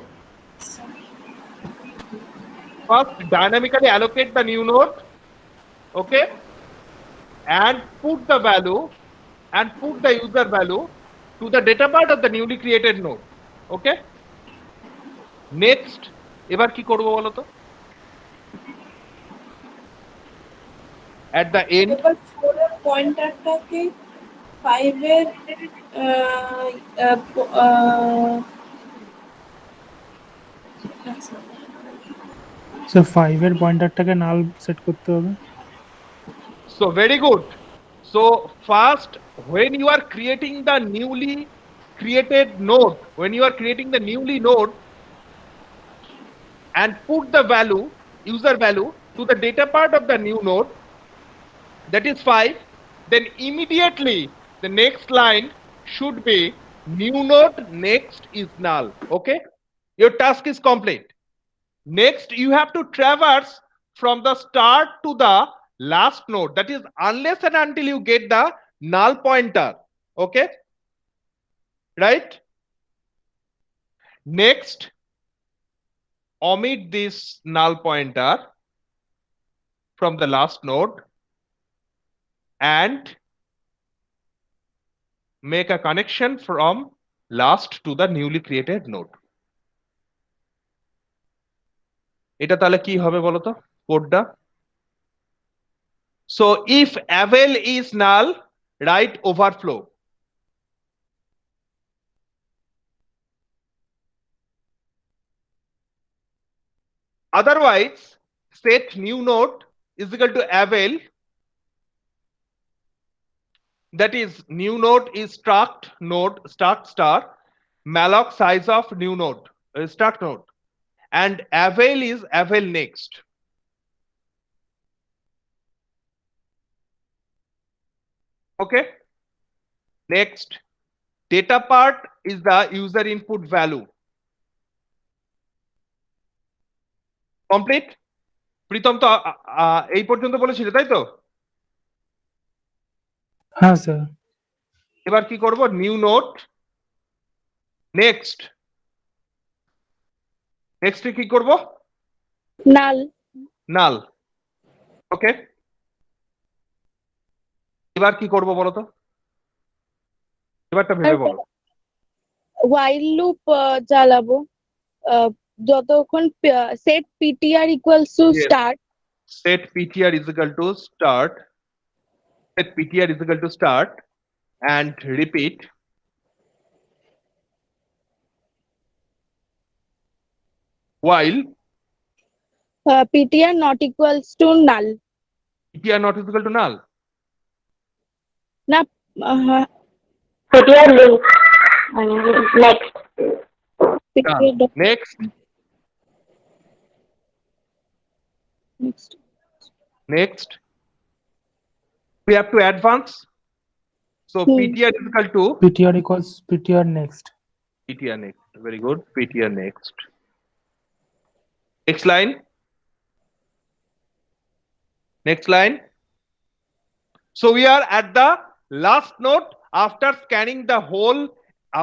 First, dynamically allocate the new node, okay, and put the value and put the user value to the data part of the newly created node, okay. Next, এবার কি করব বলো তো? At the end, এবার 4 এর পয়েন্টারটাকে 5 এর So 5 এর পয়েন্টারটাকে null set করতে হবে। so very good. So first, when you are creating the newly created node, and put the value, user value, to the data part of the new node, that is 5, then immediately the next line should be new node next is null, okay. Your task is complete. Next, you have to traverse from the start to the last node, that is unless and until you get the null pointer, okay, right. Next, omit this null pointer from the last node and make a connection from last to the newly created node. এটা তাহলে কি হবে বলো তো কোডটা? So if avail is null, write overflow. Otherwise, set new node is equal to avail, that is new node is struct node struct star malloc size of new node struct node, and avail is avail next. Okay. Next, data part is the user input value. Complete? Pritam তো এই পর্যন্ত বলেছিল তাই তো? হ্যাঁ sir. এবার কি করব? নিউ নোড নেক্সট কি করব? নাল নাল, ওকে। এবার কি করব বলো তো? এবারটা ভেবে বলো। while loop চালাবো যতক্ষণ set ptr equals to Yes. start, Set ptr is equal to start, set ptr is equal to start, and repeat while ptr not equals to null. ptr not is equal to null. না ptr link next ptr dot Next, next. we have to advance. So ptr is equal to ptr equals ptr next. ptr next. Very good. ptr next. Next line. Next line. So we are at the last node after scanning the whole,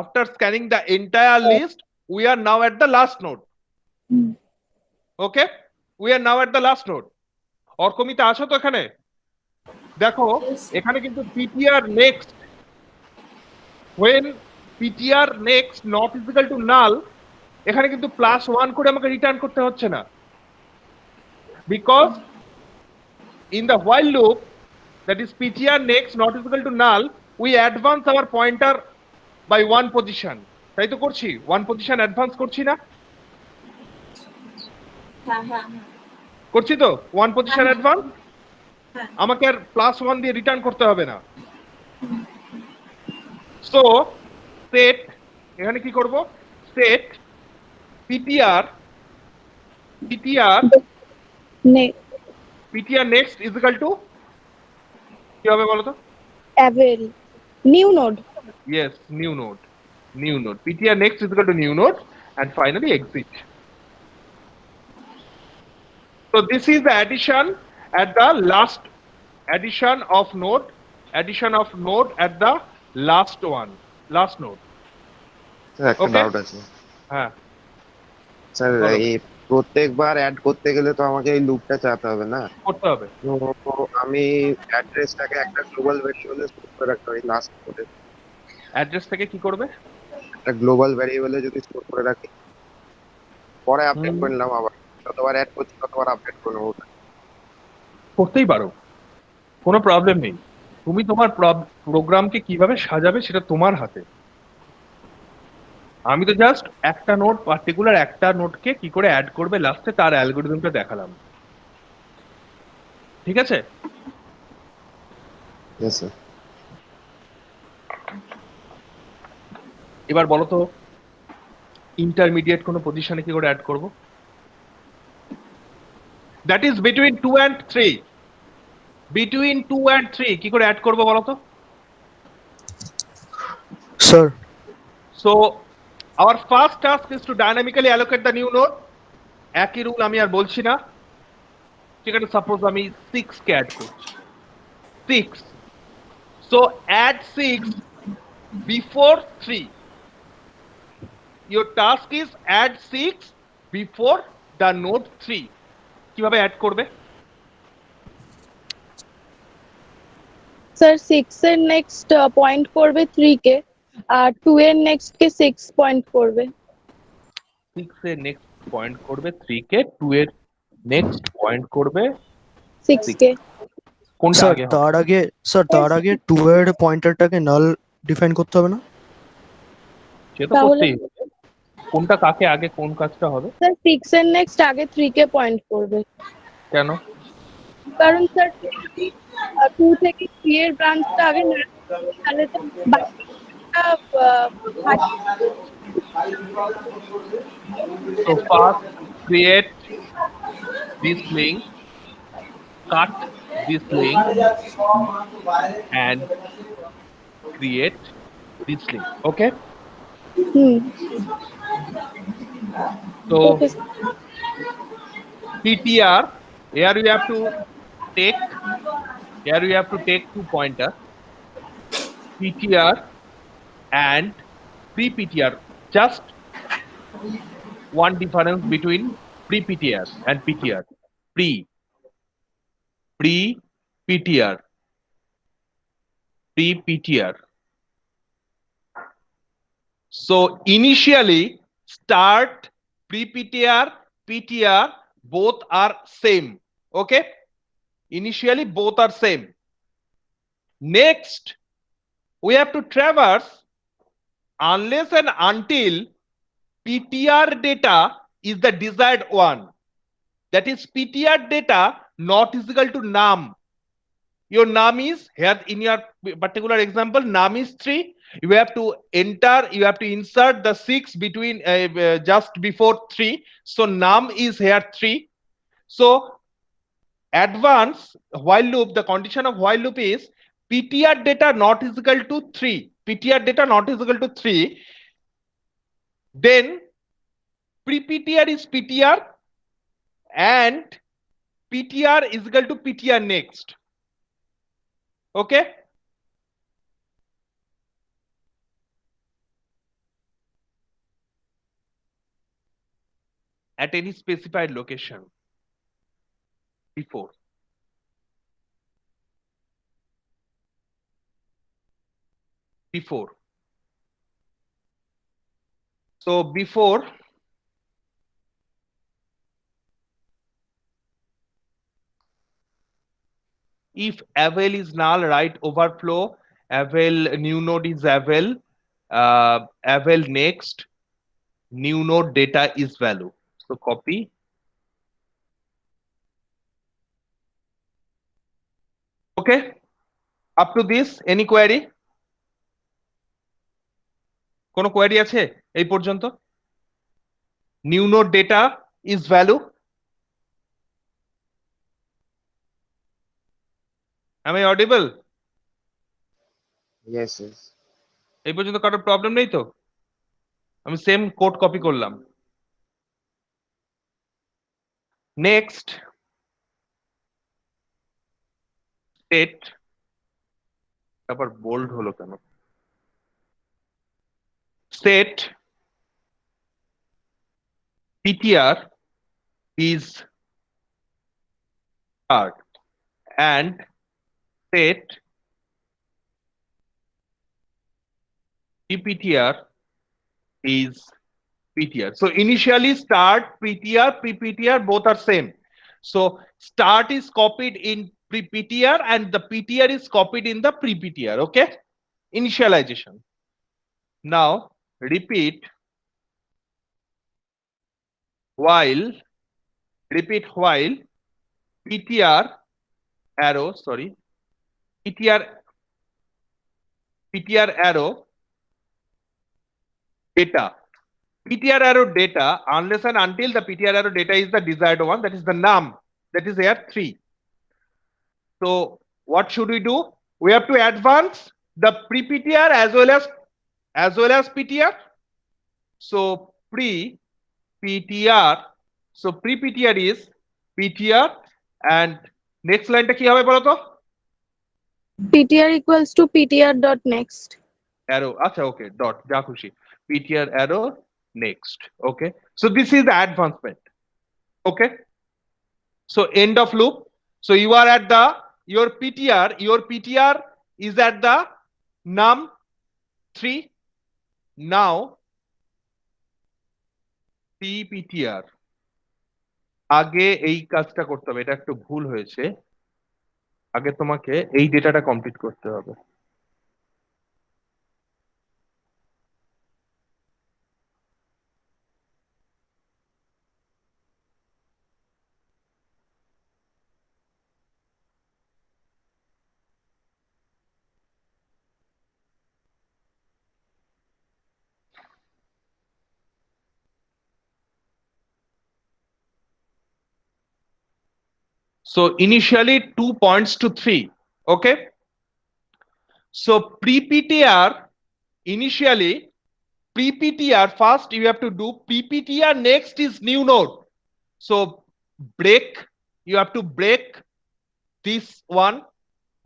after scanning the entire list. We are now at the last node. Okay. We are now at the last node. অর্কমিতা আছো তো এখানে? দেখো এখানে কিন্তু ptr next, when ptr next not is equal to null, এখানে কিন্তু +1 করে আমাকে রিটার্ন করতে হচ্ছে না, because in the while loop, that is ptr next not is equal to null, we advance our pointer by one position. তাই তো করছি, one position advance করছি না? হ্যাঁ হ্যাঁ হ্যাঁ করছি তো, one position হ্যাঁ। advance, হ্যাঁ আমাকে আর +1 দিয়ে রিটার্ন করতে হবে না। সো সেট, এখানে কি করব, set ptr ptr Ne- ptr next is equal to কি হবে বলো তো? Avel. New node. Yes, new node. New node. ptr next is equal to new node and finally exit. So this is the addition at the last, addition of node at the last one, last node. Sir একটা Okay. Doubt আছে হ্যাঁ, sir, বলো। এই প্রত্যেকবার add করতে গেলে তো আমাকে এই লুপটা চালাতে হবে না? করতে হবে। তো আমি অ্যাড্রেসটাকে একটা গ্লোবাল ভেরিয়েবলে স্টোর করে রাখতে পারি লাস্ট করে, অ্যাড্রেস থেকে কি করবে? একটা গ্লোবাল ভেরিয়েবলে যদি স্টোর করে রাখি, পরে আপডেট হুম। করে নিলাম, আবার যতবার অ্যাড করছি ততবার আপডেট করে নেবো। করতেই পারো, কোনো প্রবলেম নেই। তুমি তোমার প্রোগ্রামকে কিভাবে সাজাবে সেটা তোমার হাতে। আমি তো জাস্ট একটা নোট, পার্টিকুলার একটা নোটকে কি করে অ্যাড করবে লাস্টে তার অ্যালগরিদমটা দেখালাম। ঠিক আছে? Yes sir. এবার বলো তো ইন্টারমিডিয়েট কোনো পজিশনে কি করে অ্যাড করব? That is between 2 and 3, between 2 and 3 কি করে অ্যাড করব বলো তো? Sir, so our first task is to dynamically allocate the new node. একই রুল আমি আর বলছি না। সেখানে সাপোজ আমি 6 কে অ্যাড করছি, 6, so add 6 before 3. Your task is add 6 before the node 3. কিভাবে অ্যাড করবে? Sir, 6 এর next point করবে 3 কে, আর 2 এর next কে 6 point করবে। 6 এর নেক্সট পয়েন্ট করবে 3 কে, 2 এর নেক্সট পয়েন্ট করবে 6 কে। কোনটা sir, আগে হবে? তার আগে 2 এর পয়েন্টারটাকে নাল ডিফাইন করতে হবে না? সে তো তাহলে- করতেই হবে। কোনটা কাকে আগে কোন কাজটা হবে? স্যার 6 এর next আগে 3 কে পয়েন্ট করবে, কেন? কারণ স্যার 2 থেকে 3 এর ব্রাঞ্চটা আগে না, তাহলে তো বাকিটা So first create this link, cut this link and create this link. Okay? So Okay. PTR, here you have to take, two pointer, PTR and pre-PTR. Just one difference between pre-PTR and PTR. Pre-PTR. Pre-PTR. So initially start pre-PTR, PTR, both are same. Okay? Initially both are same. Next, we have to traverse unless and until PTR data is the desired one. That is PTR data not is equal to num. Your num is here in your particular example, num is 3. You have to enter, you have to insert the 6 between just before 3. So num is here 3. So advance while loop, the condition of while loop is PTR data not is equal to 3. PTR data not is equal to 3. Then pre-PTR is PTR and PTR is equal to PTR next. Okay? At any specified location before. So before if avel is null, write overflow, avel new node is avel, avel next, new node data is value. So copy. Okay, up to this, any query? কোনো query আছে এই পর্যন্ত? New node data is value. Am I audible? Yes, yes. এই পর্যন্ত কারোর problem নেই তো? আমি সেম কোড কপি করলাম। নেক্সট স্টেট, তারপর বোল্ড হলো কেন? State ptr is start and state pptr is ptr. So initially start ptr, pptr both are same. So start is copied in pre-ptr and the ptr is copied in the pre-ptr. Okay, initialization. Now repeat while ptr arrow, sorry, ptr arrow data, ptr arrow data, unless and until the ptr arrow data is the desired one, that is the num, that is here 3. So what should we do? We have to advance the pre-ptr as well as ptr. So pre-ptr, so pre-ptr is ptr and next line টা কি হবে বলো তো? ptr equals to ptr dot next. Arrow, acha, okay, dot, ja khushi, ptr arrow next. Okay, so this is the advancement. Okay, so end of loop. So you are at the your ptr is at the num 3. Now ptr, আগে এই কাজটা করতে হবে, এটা একটু ভুল হয়েছে, আগে তোমাকে এই ডেটাটা কমপ্লিট করতে হবে। So initially 2 points to 3. Okay, so pre-ptr, initially pre-ptr, first you have to do pre-ptr, next is new node. So break, you have to break this one,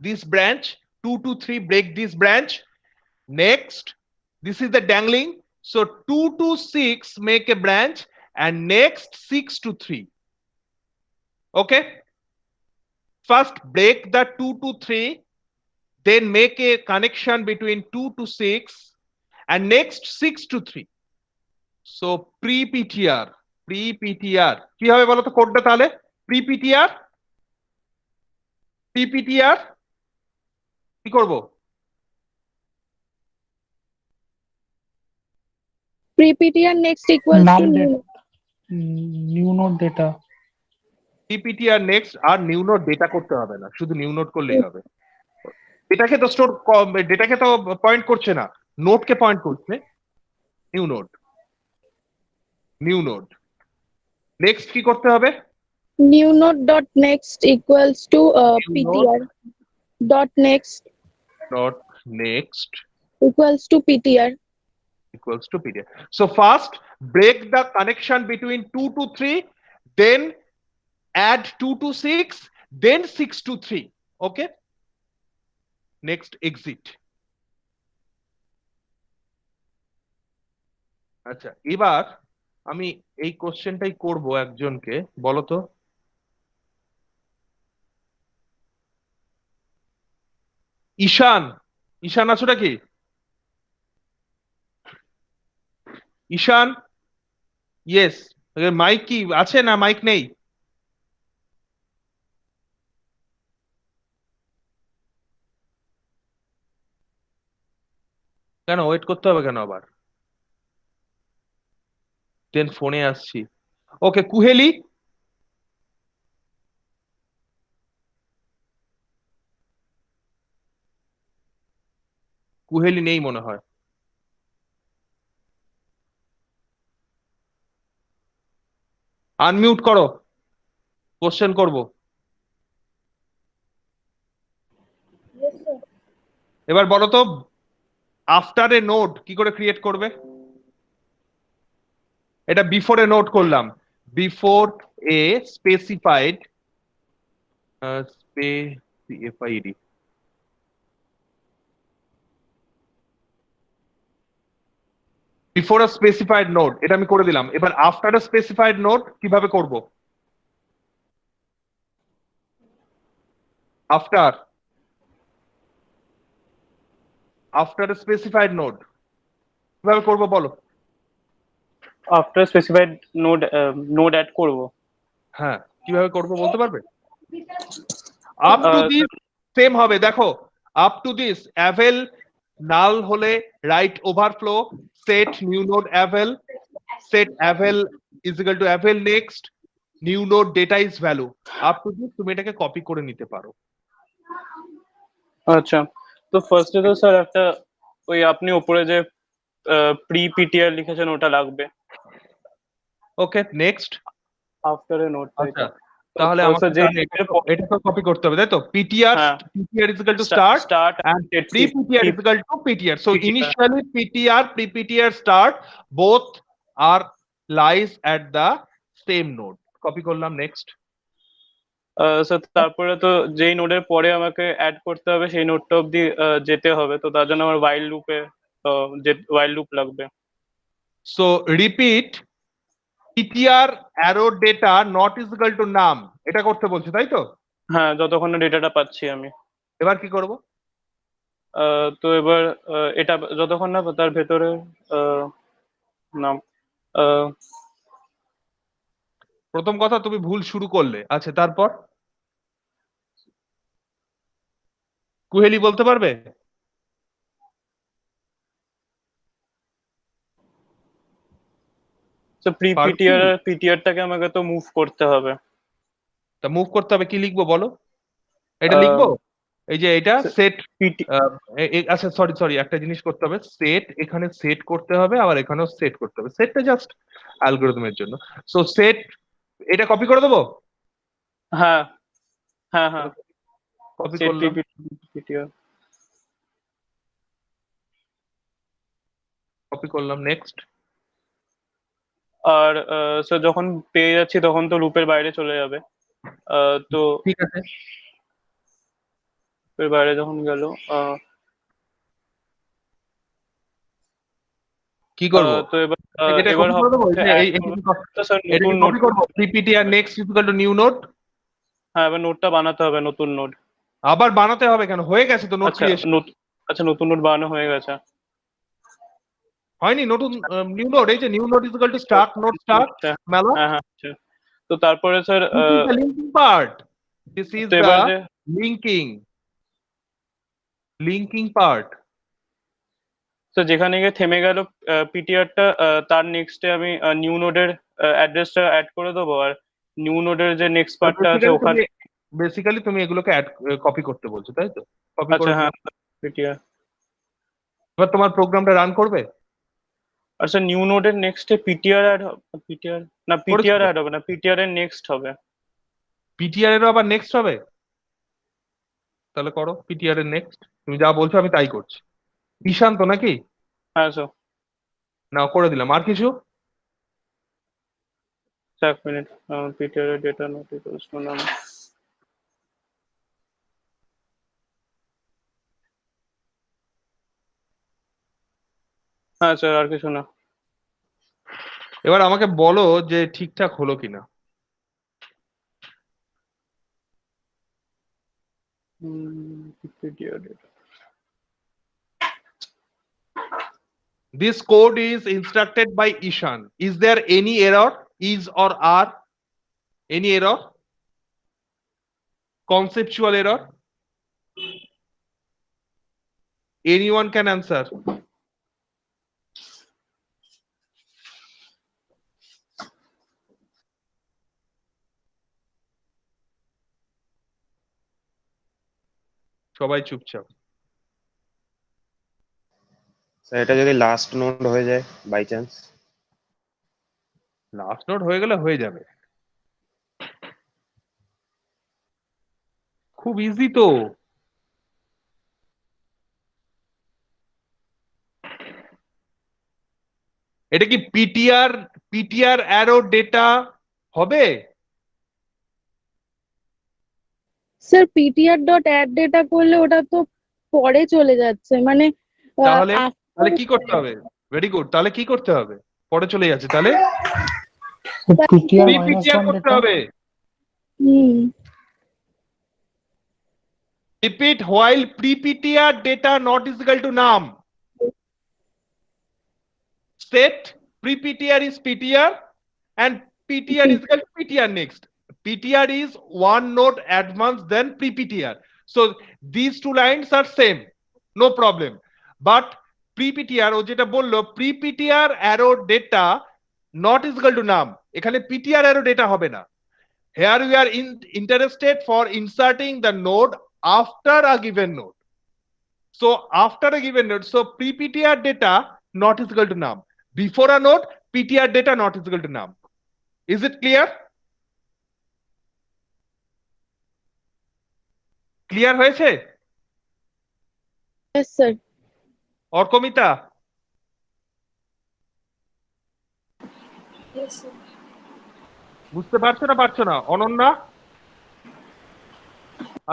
this branch 2 to 3, break this branch. Next, this is the dangling, so 2 to 6 make a branch and next 6 to 3. Okay, first break the 2 to 3, then make a connection between 2 to 6 and next 6 to 3. So pre-ptr কি হবে বলো তো কোডটা তাহলে? pre-ptr কি করব? Pre-ptr next equals to Num new. data. New node data. pre-ptr next R new node data করতে হবে না, শুধু নিউ নোড করলেই হবে। এটাকে তো স্টোর, ডেটাকে তো পয়েন্ট করছে না, নোডকে পয়েন্ট করছে। নিউ নোড নেক্সট কি করতে হবে? New node dot next equals to ptr dot next equals to ptr. So first break the connection between 2 to 3, then add 2 to 6, then 6 to 3. Okay, next exit. আচ্ছা, এবার আমি এই কোশ্চেনটাই করব একজনকে, বলো তো ঈশান আছো নাকি? ঈশান, ইয়েস, মাইক কি আছে না মাইক নেই? কেন ওয়েট করতে হবে কেন আবার? দেন ফোনে আসছি। ওকে, কুহেলি। কুহেলি নেই মনে হয়। আনমিউট করো, কোশ্চেন করব। এবার বলো তো, আফটার এ নোড কি করে ক্রিয়েট করবে? এটা বিফোর এ নোড করলাম। Before a specified specified before a specified node, এটা আমি করে দিলাম। এবার আফটার আ স্পেসিফাইড নোড কিভাবে করব? After after a specified node কিভাবে করব বলো? আফটার স্পেসিফাইড নোড অ্যাড করব। হ্যাঁ, কিভাবে করব বলতে পারবে? Up to ah, this same হবে, দেখো। Up to this avail null হলে right overflow set new node avail, set avail is equal to avail next new node data is value. Up to this তুমি এটাকে copy করে নিতে পারো। আচ্ছা, তো ফার্স্টে তো স্যার একটা ওই আপনি উপরে যে প্রি পিটিআর লিখেছেন ওটা লাগবে। ওকে, নেক্সট। আফটার এ নোট আচ্ছা, তাহলে আমাকে যে এটা তো কপি করতে হবে, তাই তো? পিটিআর হ্যাঁ PTR is equal to start start and pre-PTR is equal to PTR. So PTR. initially PTR, pre-PTR start, both are lies at the same node. Copy করলাম, next. স্যার তারপরে তো যেই নোডের পরে আমাকে অ্যাড করতে হবে সেই নোডটা অব্দি যেতে হবে, তো তার জন্য আমার while লুপে while লুপ লাগবে। So repeat PTR arrow data not is equal to num. এটা করতে বলছে, তাই তো? হ্যাঁ, যতক্ষণ না ডেটাটা পাচ্ছি আমি। এবার কি করব? তো এবার এটা যতক্ষণ না তার ভেতরে নাম প্রথম কথা তুমি ভুল শুরু করলে। আচ্ছা, তারপর কুহেলি বলতে পারবে? প্রি পিটিআর আর পিটিআরটাকে আমাকে তো মুভ করতে হবে। তা মুভ করতে হবে, কি লিখবো বলো? এটা লিখবো, এই যে এটা সেট। আচ্ছা, সরি সরি, একটা জিনিস করতে হবে, সেট এখানে সেট করতে হবে, আবার এখানেও সেট করতে হবে। সেটটা জাস্ট অ্যালগরিদমের জন্য। সো সেট, এটা কপি করে দেবো। হ্যাঁ হ্যাঁ হ্যাঁ, কপি সেট করলাম, পিটিআর। কপি করলাম, নেক্সট। আর স্যার যখন পেয়ে যাচ্ছি তখন তো লুপের বাইরে চলে যাবে, তো ঠিক আছে, লুপের বাইরে যখন গেল কি করব? তো এবার এটা এবার কপি করে দেবো, স্যার এটা নতুন কপি করবো। PPTR next is equal to new node. হ্যাঁ, এবার নোটটা বানাতে হবে, নতুন নোট। আবার বানাতে হবে কেন? হয়ে গেছে তো নোড আচ্ছা ক্রিয়েশন। আচ্ছা, নতুন নোট বানানো হয়ে গেছে। হয়নি? নতুন নিউ নোড, এই যে new node is equal to start node start mallow. হ্যাঁ হ্যাঁ, আচ্ছা। তো তারপরে sir linking part, this is তো এবার দ্য লিঙ্কিং পার্ট। তো যেখানে গিয়ে থেমে গেল পিটিআরটা, তার নেক্সটে আমি নিউ নোডের অ্যাড্রেসটা অ্যাড করে দেবো, আর নিউ নোডের যে নেক্সট পার্টটা আছে ওখানে। বেসিক্যালি তুমি এগুলোকে কপি করতে বলছো, তাই তো? কপি আচ্ছা করে হ্যাঁ, পিটিআর। এবার তোমার প্রোগ্রামটা রান করবে। আচ্ছা, নিউ নোডের নেক্সটে পিটিআর অ্যাড পিটিআর না, পিটিআর অ্যাড হবে না, পিটিআর এর নেক্সট হবে। পিটিআর এরও আবার নেক্সট হবে? তাহলে করো পিটিআর এর নেক্সট, তুমি যা বলছো আমি তাই করছি। ঈশান তো নাকি? হ্যাঁ স্যার, না, করে দিলাম। আর কিছু? এক মিনিট। পিটিআর এর ডেটা নট ইকুয়ালস টু নাম। হ্যাঁ স্যার, আর কিছু না। এবার আমাকে বলো যে ঠিকঠাক হলো কিনা। PTR data. This code is instructed by Ishan. Is there any error? Is or are any error? Conceptual error? Anyone can answer. সবাই চুপচাপ। স্যার এটা যদি লাস্ট নোড হয়ে যায় বাই চান্স? লাস্ট নোট হয়ে গেলে হয়ে যাবে, খুব ইজি তো। এটা কি পিটিআর অ্যারো ডেটা হবে? Sir PTR dot add data করলে ওটা তো পরে চলে যাচ্ছে, মানে তাহলে after কি করতে হবে? ভেরি গুড, তাহলে কি করতে হবে? পরে চলে যাচ্ছে, তাহলে PTR pre minus PTR one করতে ডেটা। হবে। হুম Repeat while pre-PTR data not is equal to num. Set pre-PTR is PTR and PTR is equal to PTR next. PTR is one node advanced than pre-PTR. So these two lines are same, no problem. But pre-PTR ও যেটা বললো pre-PTR arrow data not is equal to num. এখানে PTR arrow data হবে না। Here we are interested for inserting the node after a given node. So after a given node, so pre-PTR data not is equal to num. Before a node, PTR data not is equal to num. Is it clear? Clear হয়েছে? yes sir. অর্কমিতা? Yes, sir. বুঝতে পারছো না পারছো না? অনন্যা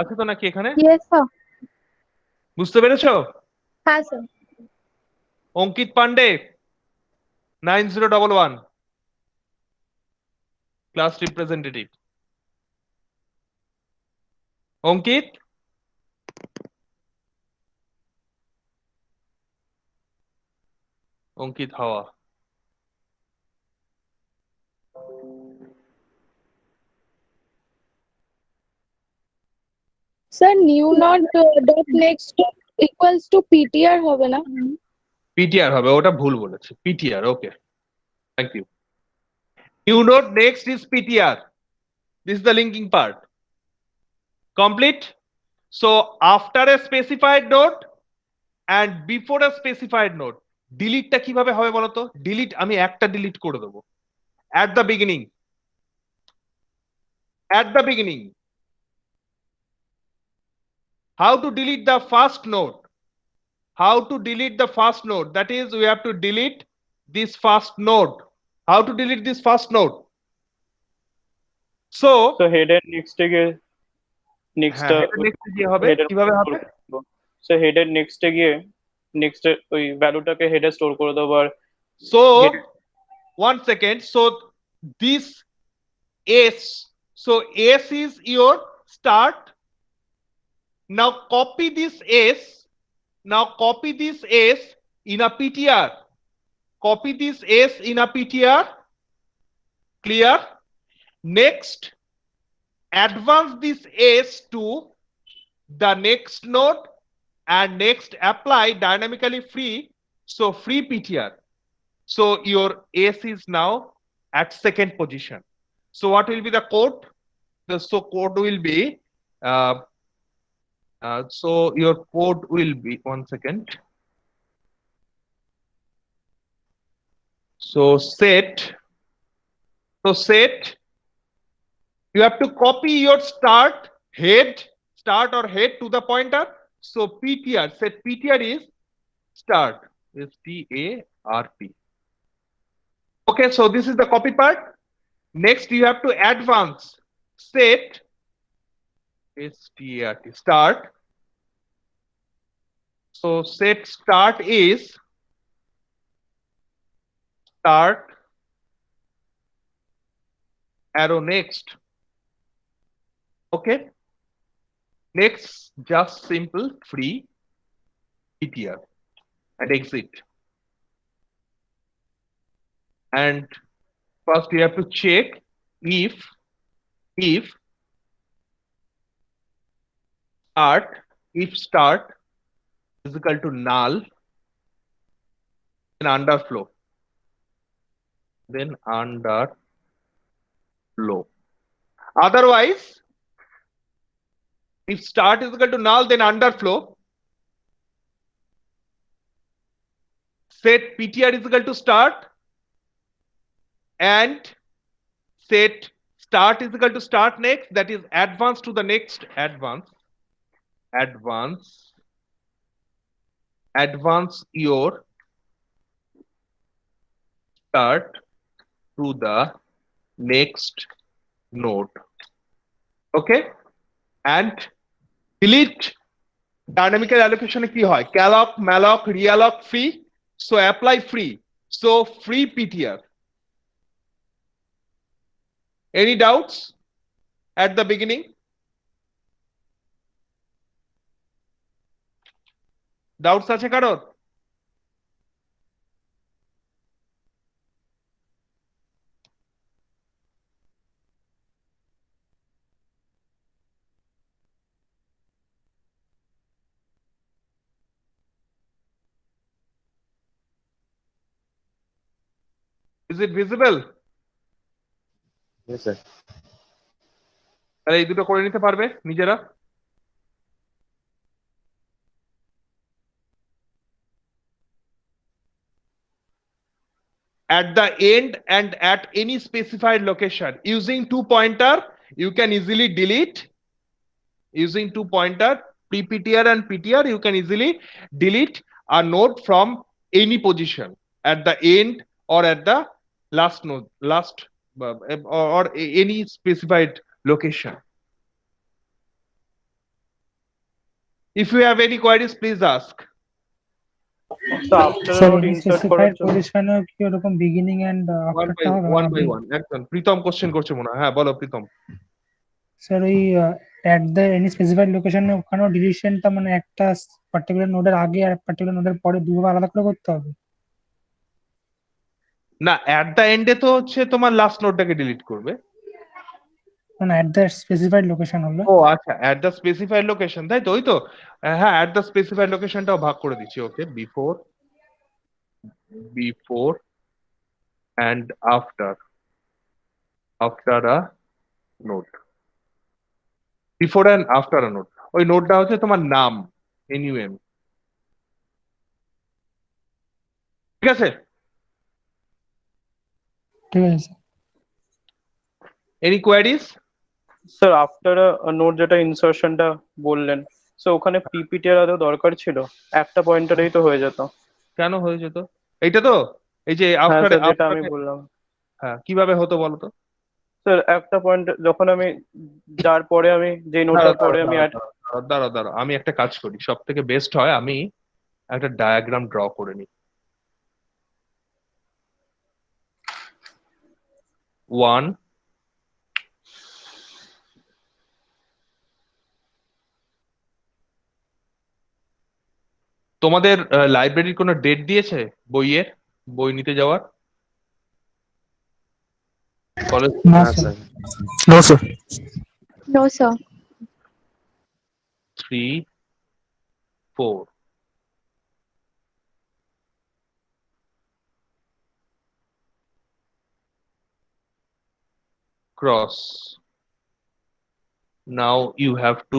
আছে তো নাকি এখানে? Yes sir. বুঝতে পেরেছো? হ্যাঁ sir. Ankit Pandey 9011 class representative. Ankit? Ankit হাওয়া। Sir new node dot next equals to PTR হবে না? পিটিআর হবে, ওটা ভুল বলেছে, PTR. Okay, thank you. New node next is PTR. This is the linking part. Complete. So after a specified node and before a specified node, delete টা কিভাবে হবে বলো তো? Delete আমি একটা delete করে দেবো at the beginning. At the beginning. How to delete the first node? How to delete the first node? That is, we have to delete this first node. How to delete this first node? So তো হেডের নেক্সটে গিয়ে next হ্যাঁ, next কি হবে? কিভাবে হবে? So হেডের নেক্সটে গিয়ে নেক্সট ওই ভ্যালুটাকে হেডে স্টোর করে দেবো আর So, one second. So, this S. So, S is your start. Now, copy this S. Now, copy this S in a PTR. Copy this S in a PTR. Clear? Next, advance this S to the next node and next apply dynamically free. So, free PTR. So your S is now at second position. So what will be the code? So code will be, so your code will be, one second. So set, you have to copy your start or head to the pointer. So PTR, set PTR is start, START. Okay, so this is the copy part. Next, you have to advance set start. So set start is start arrow next. Okay. Next, just simple free PTR and exit. And first you have to check if start is equal to null, then underflow, Otherwise, If start is equal to null, then underflow. Set PTR is equal to start, and set start is equal to start next, that is advance to the next advance your start to the next node. Okay, and delete dynamical allocation কি হয় calloc malloc realloc free, so apply free, so free PTR. Any doubts at the beginning? Doubts আছে কারোর? Is it visible? Yes, sir. তাহলে এই দুটো করে নিতে পারবে নিজেরা? At the end and at any specified location, using two pointer, you can easily delete. Using two pointer, PPTR and PTR, you can easily delete a node from any position at the end or at the last node, or any specified location. If you have any queries, please ask. So after sir node any insert করার specified জন্য পজিশনে কি ওরকম beginning and One আফটারটা হবে by one. একদম Pritam question করছে মনে হয়। হ্যাঁ বলো প্রীতম। স্যার ওই অ্যাট দ্য এনি স্পেসিফাইড লোকেশনে ওখানেও ডিলিশনটা মানে একটা পার্টিকুলার নোডের আগে আর পার্টিকুলার নোডের পরে দুবার আলাদা করে করতে হবে? না, অ্যাট দ্য এন্ডে তো হচ্ছে তোমার লাস্ট নোডটাকে ডিলিট করবে। মানে অ্যাট দ্য স্পেসিফাইড লোকেশন হলো। ও আচ্ছা, অ্যাট দ্য স্পেসিফাইড লোকেশন, তাই তো? ওই তো, হ্যাঁ অ্যাট দ্য স্পেসিফাইড লোকেশনটাও ভাগ করে দিচ্ছি। ওকে, before and after a node, before and after a node, ওই নোডটা হচ্ছে তোমার নাম, NUM। ঠিক আছে, ঠিক আছে sir. Any queries? Sir after node যেটা ইনসার্শনটা বললেন, সো ওখানে পিপিটিআর আদৌ দরকার ছিল? একটা পয়েন্টারেই তো হয়ে যেত। কেন হয়ে যেত? এইটা তো, এই যে হ্যাঁ আফটার, স্যার, যেটা আমি বললাম। হ্যাঁ কিভাবে হতো বলো তো? স্যার একটা পয়েন্ট যখন আমি যার পরে আমি যে নোটটার পরে আমি দাঁড়াও, আমি একটা কাজ করি, সব থেকে বেস্ট হয় আমি একটা ডায়াগ্রাম ড্র করে নিই। 1 তোমাদের লাইব্রেরির কোনো ডেট দিয়েছে বই নিতে যাওয়ার? কলেজ? না না sir. Sir. No sir. No, sir. 3 4 cross. Now you have to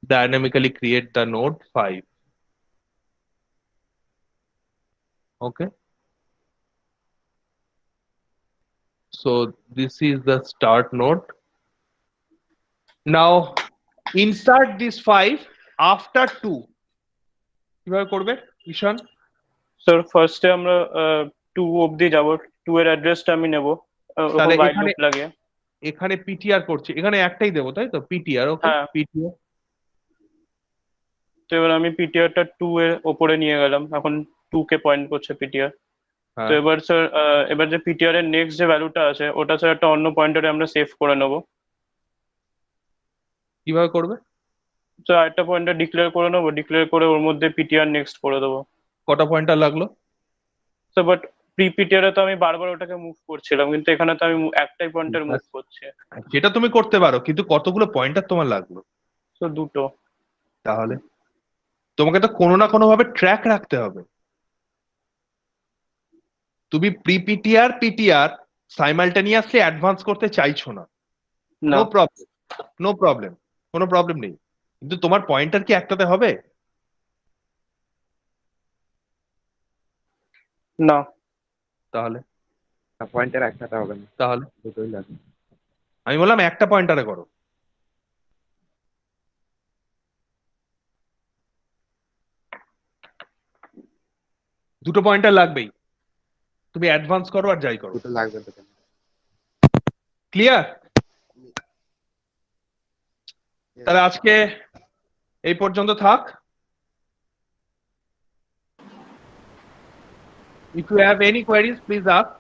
dynamically create the node 5. Okay, so this is the start node. Now insert this 5 after 2. কিভাবে করবে ঈশান? স্যার ফার্স্টে আমরা 2 অবধি যাব, 2 এর অ্যাড্রেসটা আমি নেব তাহলে হোয়াইট লুপ লাগিয়ে। এখানে পিটিআর করছি, এখানে একটাই দেবো তাই তো? পিটিআর। ওকে, হ্যাঁ। পিটিআর। তো এবার আমি পিটিআরটা 2 এর ওপরে নিয়ে গেলাম, এখন 2 কে পয়েন্ট করছে পিটিআর। তো এবার স্যার এবার যে পিটিআর এর নেক্সট যে ভ্যালুটা আছে ওটা স্যার একটা অন্য পয়েন্টারে আমরা সেভ করে নেব। কিভাবে করবে? তো একটা পয়েন্টার ডিক্লেয়ার করে নেবো, ডিক্লেয়ার করে ওর মধ্যে পিটিআর নেক্সট করে দেবো। কটা পয়েন্টার লাগলো? তো বাট প্রি পিটিআরে তো আমি বারবার ওটাকে মুভ করছিলাম, কিন্তু এখানে তো আমি একটাই পয়েন্টার মুভ করছি। সেটা তুমি করতে পারো, কিন্তু কতগুলো পয়েন্টার তোমার লাগলো? তো দুটো। তাহলে তোমাকে তো কোনো না কোনো ভাবে ট্র্যাক রাখতে হবে। তুমি pre PTR PTR simultaneously advance করতে চাইছো না, না নো প্রবলেম, নো প্রবলেম, কোনো প্রবলেম নেই, কিন্তু তোমার পয়েন্টার কি একটাতে হবে? না তাহলে পয়েন্টের একসাথে হবে না, তাহলে দুটোই লাগবে। আমি বললাম একটা পয়েন্টারে করো। দুটো পয়েন্টার লাগবেই, তুমি অ্যাডভান্স করো আর যাই করো। দুটো লাগবে তো। ক্লিয়ার? তাহলে আজকে এই পর্যন্ত থাক। If you have any queries, please ask.